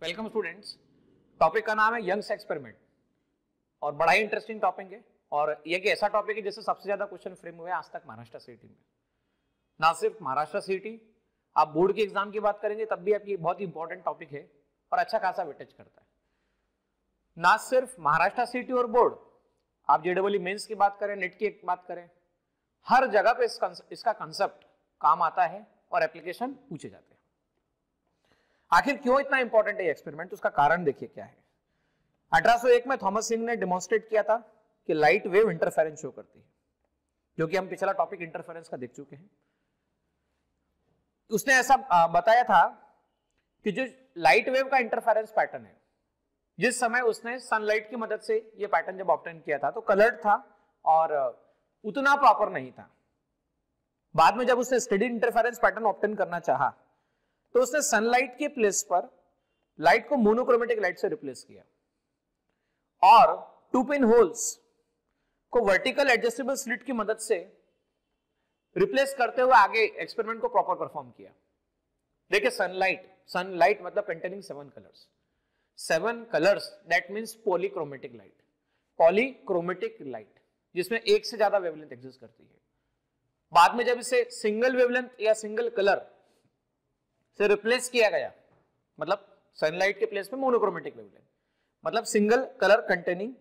Welcome students. Topic का नाम है यंग्स एक्सपेरिमेंट और बड़ा ही इंटरेस्टिंग टॉपिक है और ये एक ऐसा टॉपिक है जिससे सबसे ज्यादा क्वेश्चन फ्रेम हुए आज तक महाराष्ट्र सीईटी में। ना सिर्फ महाराष्ट्र सीईटी, आप बोर्ड के एग्जाम की बात करेंगे तब भी आपकी बहुत ही इंपॉर्टेंट टॉपिक है और अच्छा खासा वेटेज करता है। ना सिर्फ महाराष्ट्र सीईटी और बोर्ड, आप जेडब्ल्यू मेंस की बात करें, नेट की बात करें, हर जगह पे इसका कंसेप्ट काम आता है और एप्लीकेशन पूछे जाते हैं। आखिर क्यों इतना इंपॉर्टेंट है एक्सपेरिमेंट, उसका कारण देखिए क्या है। 1801 में थॉमस सिंह ने डेमोन्स्ट्रेट किया था कि लाइट वेव इंटरफेरेंस शो करती है, जो कि हम पिछला टॉपिक इंटरफेरेंस का देख चुके हैं। उसने ऐसा बताया था कि जो लाइट वेव का इंटरफेरेंस पैटर्न है, जिस समय उसने सनलाइट की मदद से ये पैटर्न जब ऑब्टेन किया था तो कलर्ड था और उतना प्रॉपर नहीं था। बाद में जब उसने स्टेडी इंटरफेरेंस पैटर्न ऑब्टेन करना चाहा तो उसने सनलाइट के प्लेस पर लाइट को मोनोक्रोमेटिक लाइट से रिप्लेस किया और टू पिन होल्स को वर्टिकल एडजस्टेबल स्लिट की मदद से रिप्लेस करते हुए आगे एक्सपेरिमेंट को प्रॉपर परफॉर्म किया। देखिए सनलाइट मतलब containing 7 colours, 7 colours, that means polychromatic light. Polychromatic light जिसमें एक से ज्यादा वेवलेंथ एग्जिस्ट करती है। बाद में जब इसे सिंगल वेवलेंथ या सिंगल कलर से रिप्लेस किया गया, मतलब सनलाइट के प्लेस में मोनोक्रोमेटिक वेवलेंथ मतलब सिंगल कलर कंटेनिंग,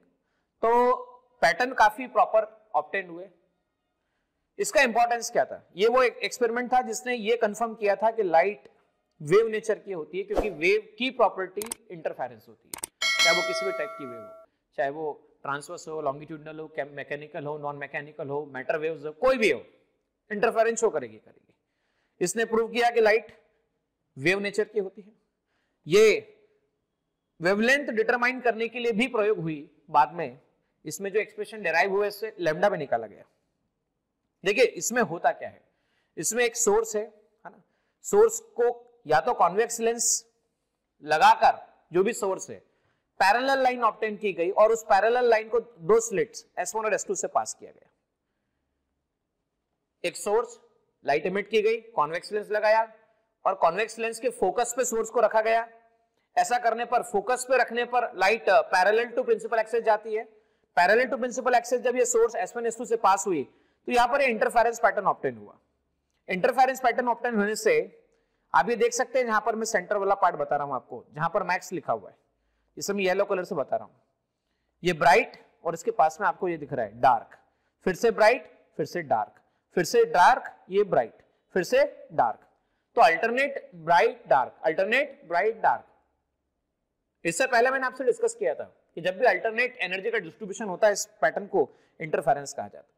तो पैटर्न काफी प्रॉपर ऑब्टेन हुए। इसका इंपॉर्टेंस क्या था? ये वो एक एक्सपेरिमेंट था जिसने ये कंफर्म किया था कि लाइट वेव नेचर की होती है, क्योंकि वेव की प्रॉपर्टी इंटरफेरेंस होती है, चाहे वो किसी भी टाइप की वेव हो, चाहे वो ट्रांसवर्स हो, लॉन्गिट्यूडनल हो, मैकेनिकल हो, नॉन मैकेनिकल हो, मैटर वेव्स हो, कोई भी हो, इंटरफेरेंस शो करेगी। इसने प्रूव किया कि लाइट वेव नेचर की होती है। ये वेवलेंथ डिटरमाइन करने के लिए भी प्रयोग हुई। बाद में इसमें जो एक्सप्रेशन डेराइव हुए इससे लैम्डा में निकाला गया। देखिए इसमें होता क्या है, इसमें एक सोर्स है ना, सोर्स को या तो कॉन्वेक्स लेंस लगाकर, जो भी सोर्स है, पैरेलल लाइन ऑब्टेन की गई और उस पैरेलल लाइन को दो स्लिट्स S1 और S2 से पास किया गया। एक सोर्स लाइट एमिट की गई, कॉन्वेक्स लेंस लगाया और कॉन्वेक्स लेंस के फोकस पे सोर्स को रखा गया। ऐसा करने पर, फोकस पे रखने पर light parallel to principal axis जाती है। पैरेलल टू प्रिंसिपल एक्सिस जब ये सोर्स S1 S2 से पास हुई तो यहां पर इंटरफेरेंस पैटर्न ऑब्टेन हुआ। इंटरफेरेंस पैटर्न ऑब्टेन होने से आप ये देख सकते हैं, जहां पर मैं सेंटर वाला पार्ट बता रहा हूं आपको, जहां पर मैक्स लिखा हुआ है, इसे मैं येलो कलर से बता रहा हूं, ये ब्राइट और इसके पास में आपको ये दिख रहा है डार्क, फिर से ब्राइट, फिर से डार्क, फिर से डार्क, ये ब्राइट, फिर से डार्क। तो alternate bright dark, alternate bright dark. इससे पहले मैंने आपसे डिस्कस किया था कि जब भी अल्टरनेट एनर्जी का डिस्ट्रीब्यूशन होता है, इस पैटर्न को इंटरफेरेंस कहा जाता है।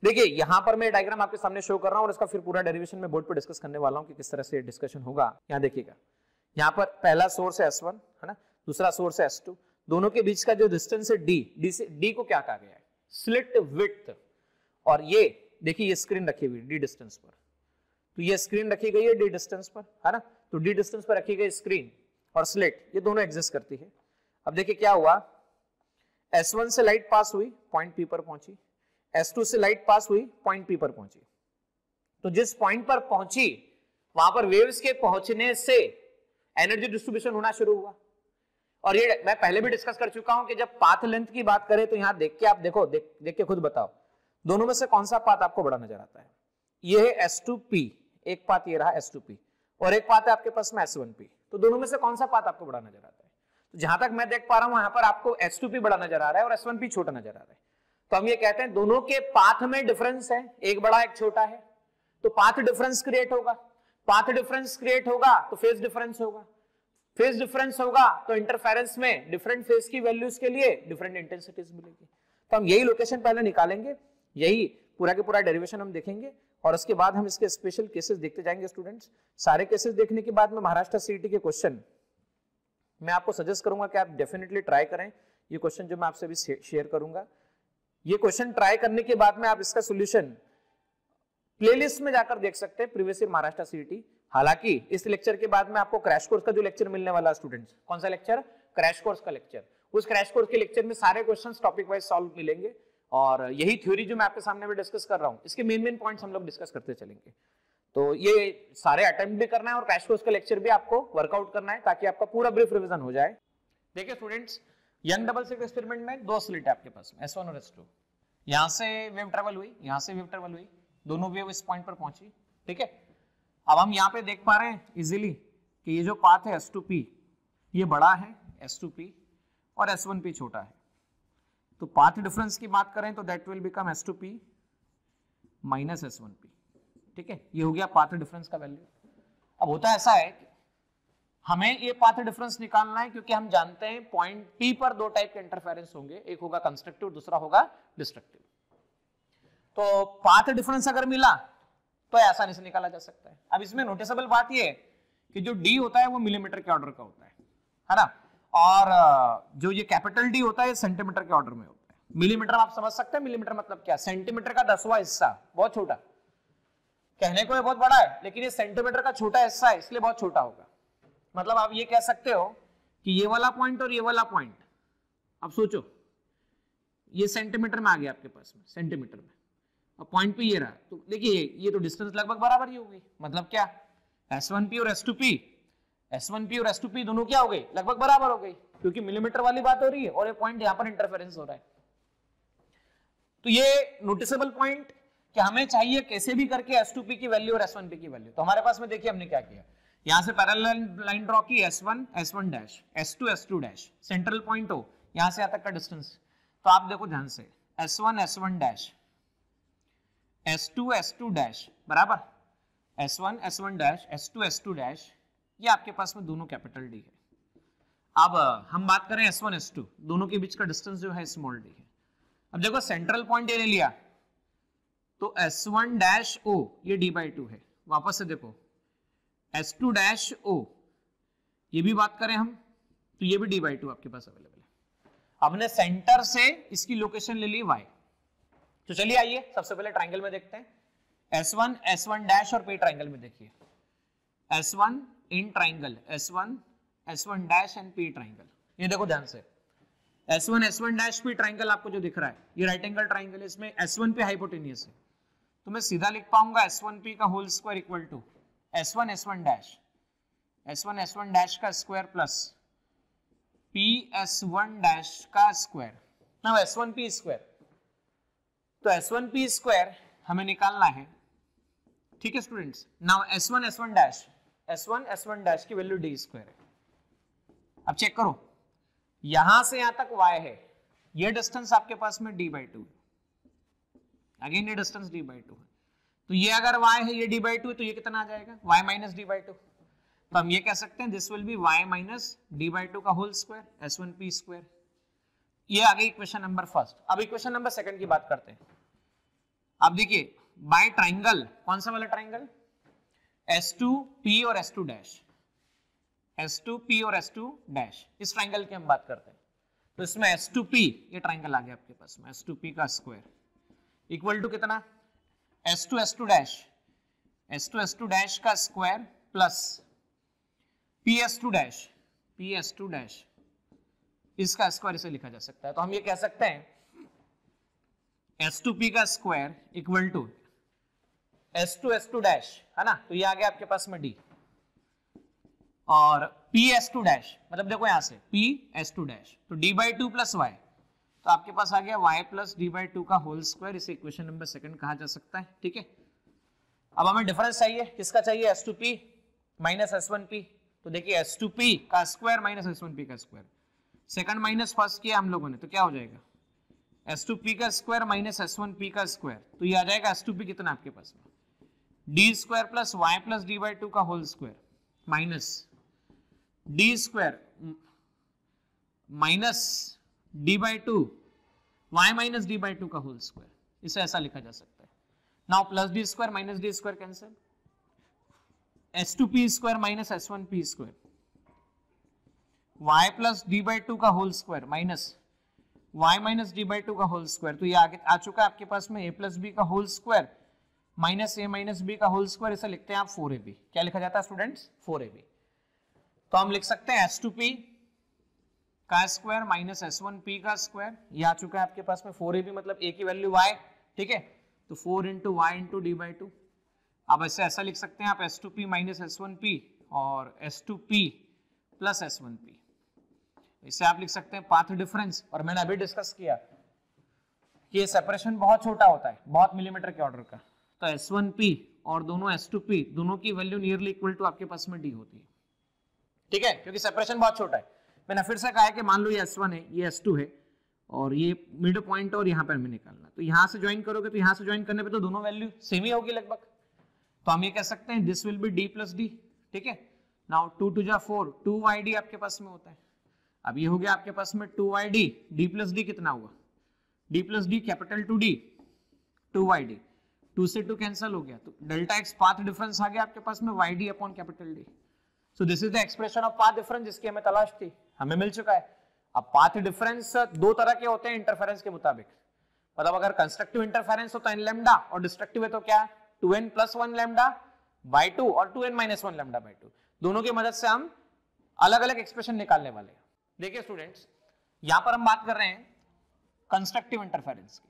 देखिए यहां पर मैं डायग्राम आपके सामने शो कर रहा हूं और इसका फिर पूरा डेरिवेशन में बोर्ड पे डिस्कस करने वाला हूं कि किस तरह से डिस्कशन होगा। यहां देखिएगा, यहां पर पहला सोर्स है S1 है ना, दूसरा सोर्स है S2, दोनों के बीच का जो डिस्टेंस है D को क्या कहा गया है? Slit width. और ये देखिए ये स्क्रीन रखी हुई D डिस्टेंस पर, तो ये स्क्रीन रखी गई है D डिस्टेंस पर है ना, तो D डिस्टेंस पर रखी गई स्क्रीन और स्लिट, ये दोनों एग्जिस्ट करती है। अब देखिए क्या हुआ, S1 से लाइट पास हुई, पॉइंट P पर पहुंची, S2 से लाइट पास हुई, पॉइंट P पर पहुंची। तो जिस पॉइंट पर पहुंची वहां पर वेव्स के पहुंचने से एनर्जी डिस्ट्रीब्यूशन होना शुरू हुआ। और ये मैं पहले भी डिस्कस कर चुका हूं कि जब पाथ लेंथ की बात करें तो यहां देख के आप देखो, देख के खुद बताओ, दोनों में से कौन सा पाथ आपको बड़ा नजर आता है? ये है S2P, एक पाथ ये रहा S2P और एक पाथ है आपके पास में S1P। तो दोनों में से कौन सा पाथ आपको बड़ा नजर आता है? तो जहां तक मैं देख पा रहा हूं यहां पर आपको S2P बड़ा नजर आ रहा है और S1P छोटा नजर आ रहा है। तो हम ये कहते हैं दोनों के पाथ में डिफरेंस है, एक बड़ा एक छोटा है, तो पाथ डिफरेंस क्रिएट होगा। पाथ डिफरेंस क्रिएट होगा तो फेज डिफरेंस होगा, फेज डिफरेंस होगा तो इंटरफेरेंस में डिफरेंट फेज की वैल्यूज के लिए डिफरेंट इंटेंसिटीज मिलेगी। तो हम यही लोकेशन पहले निकालेंगे, यही पूरा के पूरा डेरिवेशन हम देखेंगे और उसके बाद हम इसके स्पेशल केसेस देखते जाएंगे। स्टूडेंट्स, सारे केसेस देखने के बाद में महाराष्ट्र सीईटी के क्वेश्चन मैं आपको सजेस्ट करूंगा कि आप डेफिनेटली ट्राई करें। ये क्वेश्चन जो मैं आपसे भी शेयर करूंगा, ये क्वेश्चन ट्राई करने के बाद में आप इसका सॉल्यूशन प्लेलिस्ट में जाकर देख सकते हैं, प्रीवियस ईयर महाराष्ट्र सीईटी। हालांकि इस लेक्चर के बाद में आपको क्रैश कोर्स का जो लेक्चर मिलने वाला है स्टूडेंट्स, कौन सा लेक्चर? क्रैश कोर्स का लेक्चर। उस क्रैश कोर्स के लेक्चर में सारे क्वेश्चंस टॉपिक वाइज सॉल्व मिलेंगे और यही थ्योरी जो मैं आपके सामने में डिस्कस कर रहा हूं, इसके मेन पॉइंट्स हम लोग डिस्कस करते चलेंगे। तो ये सारे अटेम्प्ट भी करना है और क्रैश कोर्स का लेक्चर भी आपको वर्कआउट करना है ताकि आपका पूरा ब्रीफ रिवीजन हो जाए। देखिए students, young double slit experiment में 2 स्लिट है आपके पास में, S1 और S2। यहां से वेव ट्रेवल हुई, यहां से वेव ट्रेवल हुई, दोनों वेव इस पॉइंट पर पहुंची, ठीक है। अब हम यहाँ पे देख पा रहे हैं इजीली कि ये जो पाथ है S2P ये बड़ा है S2P और S1P छोटा है। तो पाथ डिफरेंस की बात करें तो that will become S2P minus S1P, ठीक है। ये हो गया पाथ डिफरेंस का वैल्यू। अब होता ऐसा है कि हमें ये पाथ डिफरेंस निकालना है क्योंकि हम जानते हैं पॉइंट P पर 2 टाइप के इंटरफेरेंस होंगे, एक होगा कंस्ट्रक्टिव, दूसरा होगा डिस्ट्रक्टिव। तो पाथ डिफरेंस अगर मिला तो आसानी से निकाला जा सकता है। अब इसमें नोटिसेबल बात ये है कि जो D होता है वो मिलीमीटर के ऑर्डर का होता है ना, और जो ये कैपिटल D होता है सेंटीमीटर के ऑर्डर में होता है। मिलीमीटर आप समझ सकते हैं, मिलीमीटर मतलब क्या, सेंटीमीटर का 10वां हिस्सा, बहुत छोटा। कहने को ये बहुत बड़ा है लेकिन ये सेंटीमीटर का छोटा हिस्सा है इसलिए बहुत छोटा होगा। मतलब आप ये कह सकते हो कि ये वाला पॉइंट और ये वाला पॉइंट, अब सोचो ये सेंटीमीटर में आ गया आपके पास में, सेंटीमीटर में, और पॉइंट पे ये रहा, तो देखिए ये तो डिस्टेंस लगभग बराबर ही होगी। मतलब क्या, S1P और S2P, S1P और S2P दोनों क्या हो गई, लगभग बराबर हो गई, क्योंकि मिलीमीटर वाली बात हो रही है और ये पॉइंट यहां पर इंटरफेरेंस हो रहा है। तो ये नोटिसेबल पॉइंट कि हमें चाहिए कैसे भी करके S2P की वैल्यू और S1P की वैल्यू। तो हमारे पास में देखिए हमने क्या किया, यहां से पैरेलल लाइन ड्रॉ की, S1 S1 dash, S2 S2 dash, central point हो, यहां से यहां तक का डिस्टेंस। तो आप देखो ध्यान से, S1 S1 dash, S2 S2 dash बराबर S1 S1 dash, S2 S2 dash, ये आपके पास में दोनों कैपिटल D है। अब हम बात करें S1 S2, दोनों के बीच का डिस्टेंस जो है स्मॉल d है। अब देखो सेंट्रल पॉइंट ये ले लिया तो S1 डैश O ये d/2 है। वापस से देखो S2 डैश O, ये भी बात करें हम तो ये भी d/2 आपके पास अवेलेबल है। हमने सेंटर से इसकी लोकेशन ले ली y। तो चलिए आइए सबसे पहले ट्रायंगल में देखते हैं। S1 S1 डैश और P ट्रायंगल में देखिए, S1 in triangle, S1 S1 dash and P triangle. ये देखो ध्यान से, S1 S1 dash P triangle आपको जो दिख रहा है ये राइट एंगल ट्रायंगल है, इसमें S1P हाइपोटेनियस है। तो मैं सीधा लिख पाऊंगा S1P का whole square equal to S1 S1 dash, S1 S1 dash का square plus P S1 dash का स्क्वायर। नाउ S1P स्क्वायर, तो S1P स्क्वायर हमें निकालना है, ठीक है students. Now S1 S1 dash, S1 S1 dash की वैल्यू d स्क्वायर है। अब चेक करो, यहां से यहां तक y है, ये डिस्टेंस आपके पास में d/2 है, अगेन ये डिस्टेंस d/2 है। तो ये अगर y है, ये d/2 है, तो ये कितना आ जाएगा, y माइनस d/2। तो हम ये कह सकते हैं this will be y minus d/2 का होल स्क्वायर, S1P स्क्वायर। ये आ गई इक्वेशन नंबर फर्स्ट। अब इक्वेशन नंबर सेकंड की बात करते हैं। अब देखिए बाय ट्रायंगल, कौन सा वाला ट्रायंगल, S2P और S2 डैश, S2P और S2 डैश, इस ट्रायंगल की हम बात करते हैं। तो इसमें S2P ये ट्रायंगल आ गया आपके पास में, S2P का स्क्वायर इक्वल टू कितना, S2 S2 dash, S2 S2 dash का square plus P S2 dash, P S2 dash, इसका स्क्वायर इसे लिखा जा सकता है। तो हम ये कह सकते हैं S2P का square equal to S2 S2 dash, है ना। तो ये आ गया आपके पास में D, और P S2 डैश मतलब देखो यहां से P S2 डैश, तो d/2 प्लस y, तो आपके पास आ गया y प्लस d/2 का होल स्क्वायर। इसे इक्वेशन नंबर सेकंड कहा जा सकता है, ठीक है। अब हमें डिफरेंस चाहिए, किसका चाहिए, S2P माइनस S1P। तो देखिए S2P का स्क्वायर माइनस S1P का स्क्वायर, सेकंड माइनस फर्स्ट किया हम लोगों ने, तो क्या हो जाएगा, S2P का स्क्वायर माइनस S1P का स्क्वायर। तो ये आ जाएगा S2P कितना आपके पास में, d square plus y plus d/2 का whole square minus d square minus d/2 y minus d/2 का होल स्क्वायर। इसे ऐसा लिखा जा सकता है। Now plus d square minus d square cancel, S2P square minus S1P square, y plus d/2 का whole square minus y minus d/2 का whole square. तो ये आगे आ चुका है आपके पास में a प्लस b का whole square minus a minus b का होल स्क्वायर। इसे लिखते हैं आप 4ab। क्या लिखा जाता है स्टूडेंट्स, 4ab। तो हम लिख सकते हैं S2P का स्क्वायर माइनस S1P का स्क्वायर, ये आ चुका है आपके पास में 4ab, मतलब a की वैल्यू y, ठीक है। तो 4 इंटू y इंटू d/2 आप ऐसा लिख सकते हैं आप S2P माइनस S1P और S2P प्लस S1P, इससे आप लिख सकते हैं पाथ डिफरेंस। और मैंने अभी डिस्कस किया कि ये सेपरेशन बहुत छोटा होता है, बहुत मिलीमीटर के ऑर्डर का, तो S1P और दोनों S2P दोनों की वैल्यू नियरली इक्वल टू आपके पास में D होती है, ठीक है, क्योंकि सेपरेशन बहुत छोटा है। मैंने फिर से कहा है कि मान लो ये S1 है, ये S2 है और ये मिड पॉइंट और यहाँ पर हमें निकालना, तो यहाँ से ज्वाइन करोगे तो यहाँ से ज्वाइन करने पे तो दोनों वैल्यू सेम ही होगी लगभग, तो हम ये कह सकते हैं this will be D plus D, ठीक है। नाउ 2 2 जा 4, 2YD आपके पास में होता है। अब ये हो गया आपके पास में 2YD, D प्लस D कितना हुआ, D plus D capital 2D, 2YD, 2 से 2 कैंसिल हो गया, तो डेल्टा एक्स पाथ डिफरेंस आ गया आपके पास में YD upon capital D। So this is the expression of path difference जिसकी हमें तलाश थी, हमें मिल चुका है। अब पाथ डिफरेंस दो तरह के होते हैं इंटरफेरेंस के मुताबिक, मतलब अगर कंस्ट्रक्टिव इंटरफेरेंस हो तो n लैम्डा और डिस्ट्रक्टिव है तो क्या 2n प्लस 1 लैम्डा बाय 2 और 2n माइनस 1 लैम्डा बाय 2, दोनों की मदद से हम अलग अलग एक्सप्रेशन निकालने वाले हैं। देखिए स्टूडेंट्स, यहां पर हम बात कर रहे हैं कंस्ट्रक्टिव इंटरफेरेंस की,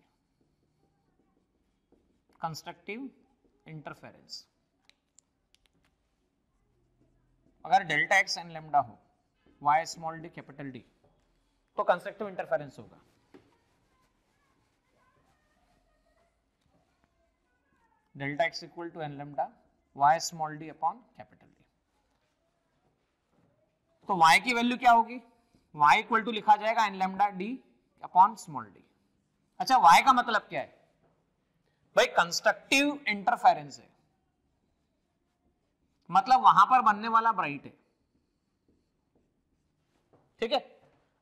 कंस्ट्रक्टिव इंटरफेरेंस। अगर डेल्टा एक्स एन लैम्डा हो, y small d capital D, तो कंस्ट्रक्टिव इंटरफेरेंस होगा। Delta x equal to n lambda y small d upon capital D. तो y की वैल्यू क्या होगी, y इक्वल टू लिखा जाएगा n lambda D upon small d. अच्छा, y का मतलब क्या है भाई, कंस्ट्रक्टिव इंटरफेरेंस है, मतलब वहां पर बनने वाला ब्राइट है, ठीक है।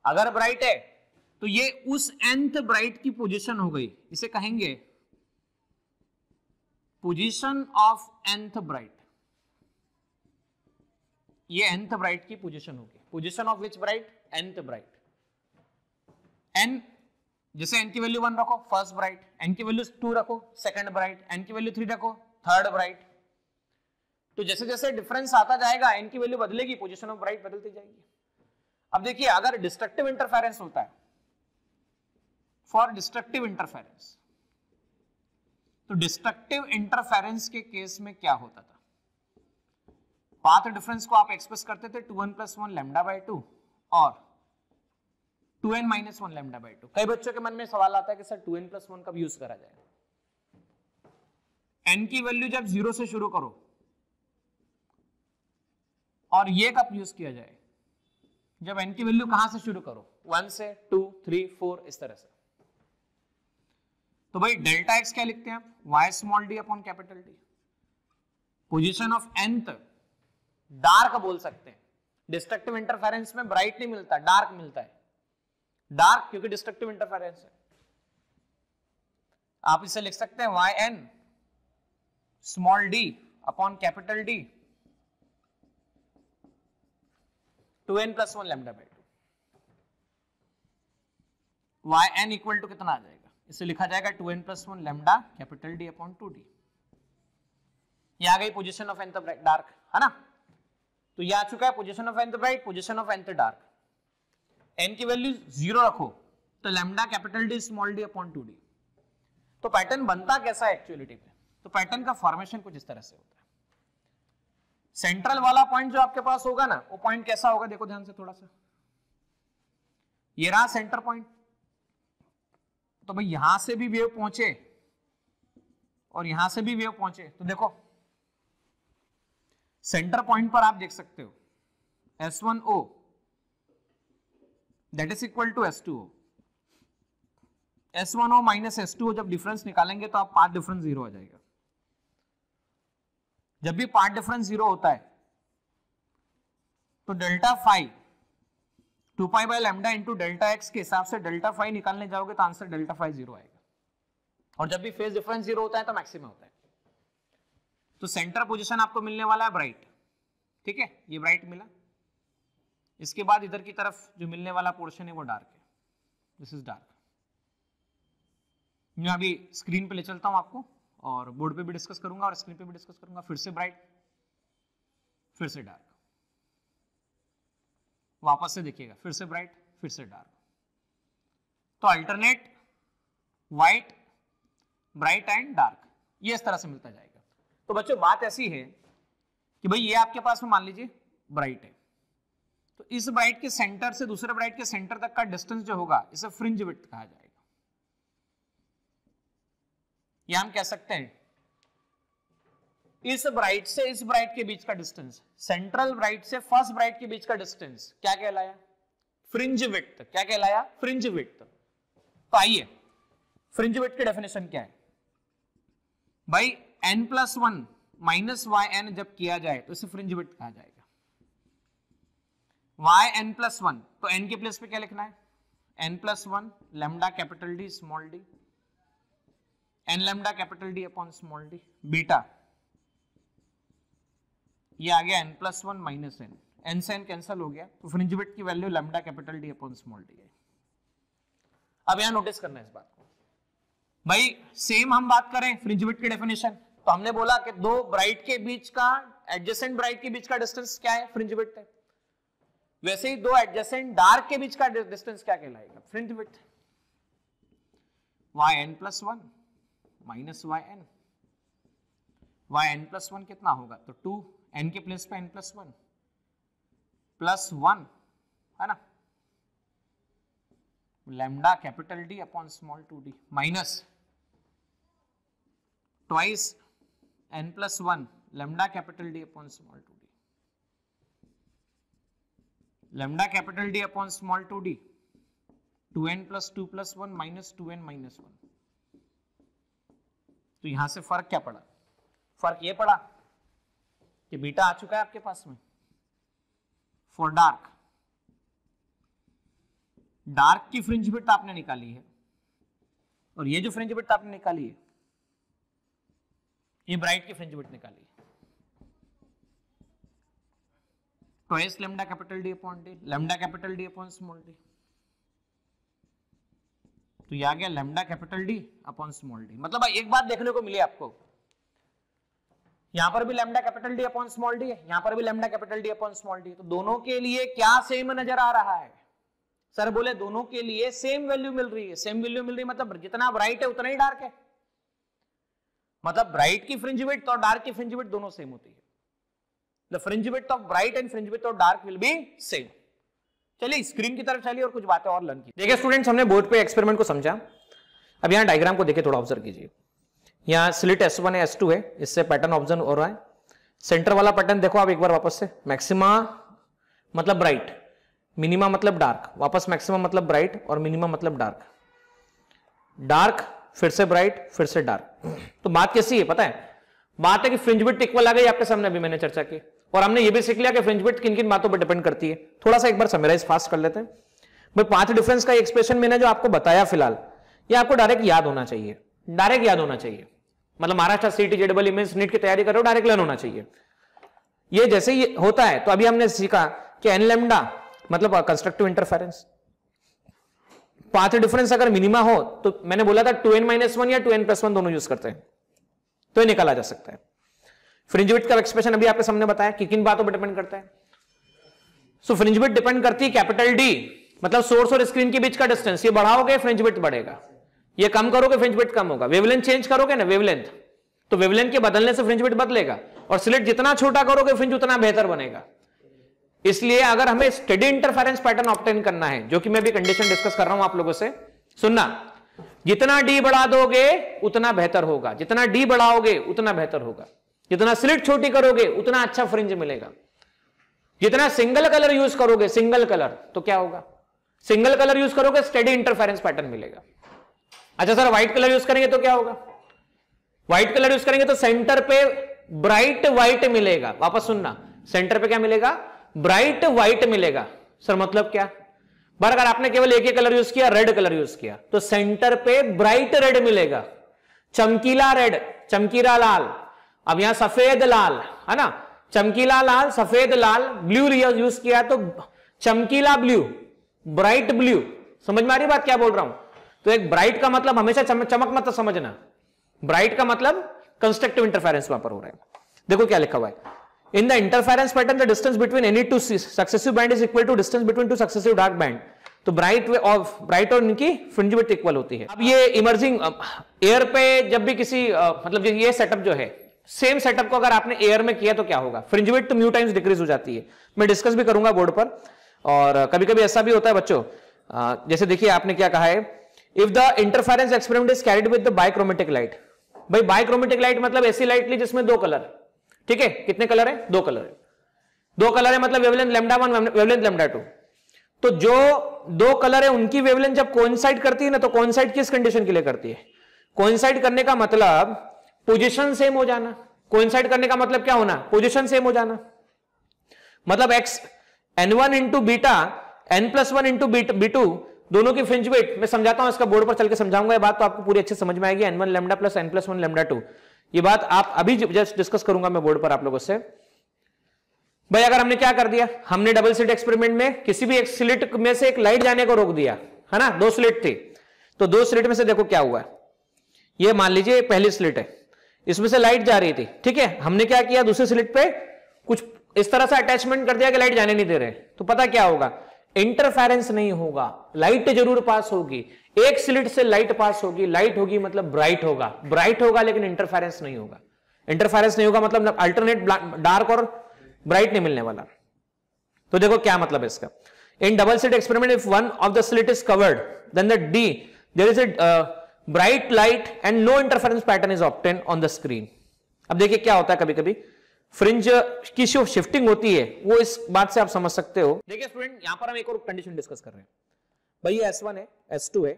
अगर ब्राइट है तो ये उस nth ब्राइट की पोजीशन हो गई, इसे कहेंगे पोजीशन ऑफ nth ब्राइट, ये nth ब्राइट की पोजीशन होगी। Position of which bright, nth bright. n जैसे n की वैल्यू 1 रखो फर्स्ट ब्राइट, n की वैल्यू 2 रखो सेकंड ब्राइट, n की वैल्यू 3 रखो थर्ड ब्राइट। तो जैसे जैसे डिफरेंस आता जाएगा n की वैल्यू बदलेगी, पोजीशन ऑफ ब्राइट बदलती जाएगी। अब देखिए, अगर डिस्ट्रक्टिव इंटरफेरेंस होता है, फॉर डिस्ट्रक्टिव इंटरफेरेंस, तो डिस्ट्रक्टिव इंटरफेरेंस के केस में क्या होता था, पाथ डिफरेंस को आप एक्सप्रेस करते थे 2n प्लस 1 लैम्डा बाय 2 और 2n माइनस 1 लैम्डा बाय 2। कई बच्चों के मन में सवाल आता है कि सर 2n प्लस 1 कब यूज करा जाए। n की वैल्यू जब 0 से शुरू करो और ये कब यूज किया जाए, जब n की वैल्यू कहां से शुरू करो, 1 से 2 3 4 इस तरह से। तो भाई डेल्टा एक्स क्या लिखते हैं आप, y small d upon capital D. Position of nth dark बोल सकते हैं, डिस्ट्रक्टिव इंटरफेरेंस में ब्राइट नहीं मिलता, डार्क मिलता है, डार्क क्योंकि डिस्ट्रक्टिव इंटरफेरेंस है। आप इसे लिख सकते हैं yn small d upon capital D 2n plus 1 lambda by 2। yn equal to कितना आ जाएगा, इसे लिखा जाएगा 2n plus 1 lambda capital D upon 2d। ये आ गई position of nth bright dark, है ना। तो ये आ चुका है position of nth bright, position of nth dark. n की वैल्यू 0 रखो तो lambda capital D small d upon 2d। तो पैटर्न बनता कैसा है एक्चुअलिटी में, तो पैटर्न का फॉर्मेशन कुछ इस तरह से होता है। सेंट्रल वाला पॉइंट जो आपके पास होगा ना, वो पॉइंट कैसा होगा, देखो ध्यान से थोड़ा सा, ये रहा सेंटर पॉइंट। तो भाई यहां से भी वेव पहुंचे और यहां से भी वेव पहुंचे, तो देखो सेंटर पॉइंट पर आप देख सकते हो S1O that is equal to S2O। S1O minus S2O जब डिफरेंस निकालेंगे तो आप पाथ डिफरेंस 0 आ जाएगा। जब भी पार्ट डिफरेंस 0 होता है तो delta phi 2 pi by lambda into delta x के हिसाब से डेल्टा फाई निकालने जाओगे तो आंसर डेल्टा फाई 0 आएगा। और जब भी फेज डिफरेंस 0 होता है तो मैक्सिमम होता है। तो सेंटर पोजीशन आपको मिलने वाला है ब्राइट, ठीक है, ये ब्राइट मिला। इसके बाद इधर की तरफ जो मिलने वाला पोर्शन है वो डार्क है, दिस इज डार्क। मैं अभी स्क्रीन पे ले चलता हूं आपको और बोर्ड पे भी डिस्कस करूंगा और स्क्रीन पे भी डिस्कस करूंगा। फिर से ब्राइट, फिर से डार्क, वापस से देखिएगा, फिर से ब्राइट, फिर से डार्क। तो alternate white, bright and dark, ये इस तरह से मिलता जाएगा। तो बच्चों बात ऐसी है कि भाई ये आपके पास में मान लीजिए ब्राइट है, तो इस ब्राइट के सेंटर से दूसरे ब्राइट के सेंटर तक का डिस्टेंस जो होगा इसे फ्रिंज विड्थ कहा जाएगा। या हम कह सकते हैं इस ब्राइट से इस ब्राइट के बीच का डिस्टेंस, सेंट्रल ब्राइट से फर्स्ट ब्राइट के बीच का डिस्टेंस क्या कहलाया? Fringe width. क्या कहलाया? Fringe width. तो आइए फ्रिंज विड्थ की डेफिनेशन क्या है भाई? n+1 माइनस yn जब किया जाए तो इसे फ्रिंज विड्थ कहा जाएगा। yn+1 तो n के प्लेस पे क्या लिखना है? n+1 lambda capital D small d, n lambda capital D upon small d, beta ये आ गया n+1 माइनस n, n से n कैंसिल हो गया, तो फ्रिंज विड्थ की value lambda capital D upon small d है। अब यहां नोटिस करना है इस बात को भाई, सेम हम बात करें फ्रिंज विड्थ की डेफिनेशन, तो हमने बोला कि दो ब्राइट के बीच का, एडजेसेंट ब्राइट के बीच का डिस्टेंस क्या है? फ्रिंज विड्थ है। वैसे ही दो एडजेसेंट डार्क के बीच का डिस्टेंस क्या कहलाएगा? Fringe width. yn+1 minus yn, yn+1 कितना होगा? तो 2, n के प्लेस पे n+1 प्लस 1 है ना, lambda capital D upon small 2d minus twice n+1 lambda capital D upon small 2d, lambda capital D upon small 2d 2n + 2 + 1 minus 2n minus 1। तो यहां से फर्क क्या पड़ा? फर्क ये पड़ा कि बीटा आ चुका है आपके पास में फॉर डार्क। डार्क की फ्रिंज विड्थ आपने निकाली है और ये जो फ्रिंज विड्थ आपने निकाली है ये ब्राइट की फ्रिंज विड्थ निकाली है। Twice lambda capital D upon D, lambda capital D upon small d, तो ये आ गया lambda capital D upon small d। मतलब एक बात देखने को मिली आपको, यहां पर भी lambda capital D upon small d है, यहां पर भी lambda capital D upon small d, तो दोनों के लिए क्या सेम नजर आ रहा है? सर बोले दोनों के लिए सेम वैल्यू मिल रही है। सेम वैल्यू मिल रही है मतलब जितना ब्राइट है उतना ही डार्क है, मतलब ब्राइट की फ्रिंज विड्थ और डार्क की फ्रिंज विड्थ दोनों सेम होती है। The fringe width of bright and fringe width of dark will be same. चलिए स्क्रीन की तरफ चलिए और कुछ बातें और लर्न की। देखिए स्टूडेंट्स, हमने बोर्ड पे एक्सपेरिमेंट को समझा। अब यहाँ डायग्राम को देखिए, थोड़ा ऑब्जर्व कीजिए। यहाँ स्लिट S1 है, S2 है, इससे पैटर्न ऑब्जर्व हो रहा है। सेंटर वाला पैटर्न देखो आप एक बार वापस से, मैक्सिमा मतलब ब्राइट, मिनिमा मतलब डार्क, वापस मैक्सिमम मतलब ब्राइट और मिनिमा मतलब डार्क, डार्क फिर से ब्राइट फिर से डार्क। तो बात कैसी है पता है? बात है कि फ्रिंज विड्थ इक्वल आ गई आपके सामने, अभी मैंने चर्चा की, और हमने ये भी सीख लिया कि फ्रिंज विड्थ किन किन बातों पर डिपेंड करती है। थोड़ा सा एक बार समराइज फास्ट कर लेते हैं भाई। 5 डिफरेंस का एक्सप्रेशन मैंने जो आपको बताया फिलहाल, ये आपको डायरेक्ट याद होना चाहिए, डायरेक्ट याद होना चाहिए। मतलब महाराष्ट्र सीटी जेडबल मेंस नीट की तैयारी कर रहे हो, डायरेक्ट लर्न होना चाहिए। ये जैसे ही होता है तो अभी हमने सीखा कि एन लैम्डा मतलब कंस्ट्रक्टिव इंटरफेरेंस। 5 डिफरेंस अगर मिनिमा हो तो मैंने बोला था 2n-1 या 2n+1 दोनों यूज करते हैं, तो ये निकाला जा सकता है। फ्रिंज विड्थ का एक्सप्रेशन अभी आपके सामने बताया कि किन बातों पर डिपेंड करता है। सो फ्रिंज विड्थ डिपेंड करती है कैपिटल D, मतलब सोर्स और स्क्रीन के बीच का डिस्टेंस। ये बढ़ाओगे फ्रिंज विड्थ बढ़ेगा, ये कम करोगे फ्रिंज विड्थ कम होगा। वेवलेंथ चेंज करोगे ना, वेवलेंथ, तो वेवलेंथ के बदलने से फ्रिंज विड्थ बदलेगा, और स्लिट जितना छोटा करोगे फ्रिंज उतना बेहतर बनेगा। इसलिए अगर हमें स्टेडी इंटरफेरेंस पैटर्न ऑब्टेन करना है, जो कि मैं भी कंडीशन डिस्कस कर रहा हूं आप लोगों से, सुनना, जितना D बढ़ा दोगे उतना बेहतर होगा, जितना D बढ़ाओगे उतना बेहतर होगा, जितना स्लिट छोटी करोगे उतना अच्छा फ्रिंज मिलेगा। जितना सिंगल कलर यूज करोगे, सिंगल कलर, तो क्या होगा? सिंगल कलर यूज करोगे स्टेडी इंटरफेरेंस पैटर्न मिलेगा। अच्छा सर व्हाइट कलर यूज करेंगे तो क्या होगा? व्हाइट कलर यूज करेंगे तो सेंटर पे ब्राइट व्हाइट मिलेगा। वापस सुनना, सेंटर पे क्या मिलेगा? ब्राइट व्हाइट मिलेगा। सर मतलब क्या? पर अगर आपने केवल एक ही कलर यूज किया, रेड कलर यूज किया, तो सेंटर पे ब्राइट रेड मिलेगा, चमकीला रेड, चमकीला लाल। अब यहां सफेद लाल है ना, चमकीला लाल, सफेद लाल, ब्लू यूज किया तो चमकीला ब्लू, ब्राइट ब्लू। समझ में आ रही बात क्या बोल रहा हूं? तो एक ब्राइट का मतलब हमेशा चमक मत समझना, ब्राइट का मतलब कंस्ट्रक्टिव इंटरफेरेंस वहां पर हो रहा है। देखो क्या लिखा हुआ है, in the interference pattern the distance between any two successive band is equal to distance between two successive dark band. तो ब्राइट और इनकी फ्रिंज विड्थ इक्वल होती है। अब ये इमर्जिंग एयर पे जब भी किसी मतलब ये सेटअप जो है, सेम सेटअप को अगर आपने एयर में किया तो क्या होगा, fringe width mu times decrease हो जाती है। मैं डिस्कस भी करूंगा बोर्ड पर। और कभी कभी ऐसा भी होता है बच्चों, जैसे देखिए आपने क्या कहा है, if the interference experiment is carried with the bichromatic light. भाई बाइक्रोमेटिक लाइट मतलब ऐसी लाइट ली जिसमें दो कलर, ठीक है, कितने कलर है, दो कलर है, दो कलर है मतलब वेवलेंथ लैम्डा 1 वेवलेंथ लैम्डा 2। तो जो दो कलर है उनकी वेवलेंथ जब कोइंसाइड करती है ना, तो कोइंसाइड किस कंडीशन के लिए करती है, कोइंसाइड करने का मतलब पोजीशन सेम हो जाना। कोइंसाइड करने का मतलब क्या होना, पोजीशन सेम हो जाना। मतलब x n1 into beta n+1 into b2 दोनों की फ्रिंज विड्थ, मैं समझाता हूं, इसका बोर्ड पर चल के समझाऊंगा, ये बात तो आपको पूरी अच्छे समझ में आएगी। n1 lambda plus n+1 lambda 2, ये बात आप अभी जस्ट डिस्कस करूंगा मैं बोर्ड पर आप लोगों से। भाई अगर हमने क्या कर दिया, हमने डबल स्लिट एक्सपेरिमेंट में किसी भी एक स्लिट में से एक लाइट जाने को रोक दिया, है ना, दो स्लिट थी, तो दो स्लिट में से देखो क्या हुआ, ये मान लीजिए पहली स्लिट है, इसमें से लाइट जा रही थी, ठीक है, हमने क्या किया, दूसरी स्लिट पे कुछ इस तरह से अटैचमेंट कर दिया कि लाइट जाने नहीं दे रहे, तो पता क्या होगा, इंटरफेरेंस नहीं होगा, लाइट जरूर पास होगी, एक स्लिट से लाइट पास होगी, लाइट होगी मतलब ब्राइट होगा, ब्राइट होगा लेकिन इंटरफेरेंस नहीं होगा। इंटरफेरेंस नहीं होगा मतलब अल्टरनेट डार्क और ब्राइट नहीं मिलने वाला। तो देखो क्या मतलब है इसका, in double slit experiment if one of the slit is covered then the D there is a bright light and no interference pattern is obtain on the screen. अब देखिए क्या होता है, कभी कभी फ्रिंज की जो शिफ्टिंग होती है वो इस बात से आप समझ सकते हो। देखिए स्टूडेंट, यहां पर हम एक और कंडीशन डिस्कस कर रहे हैं। भाई ये S1 है, S2 है,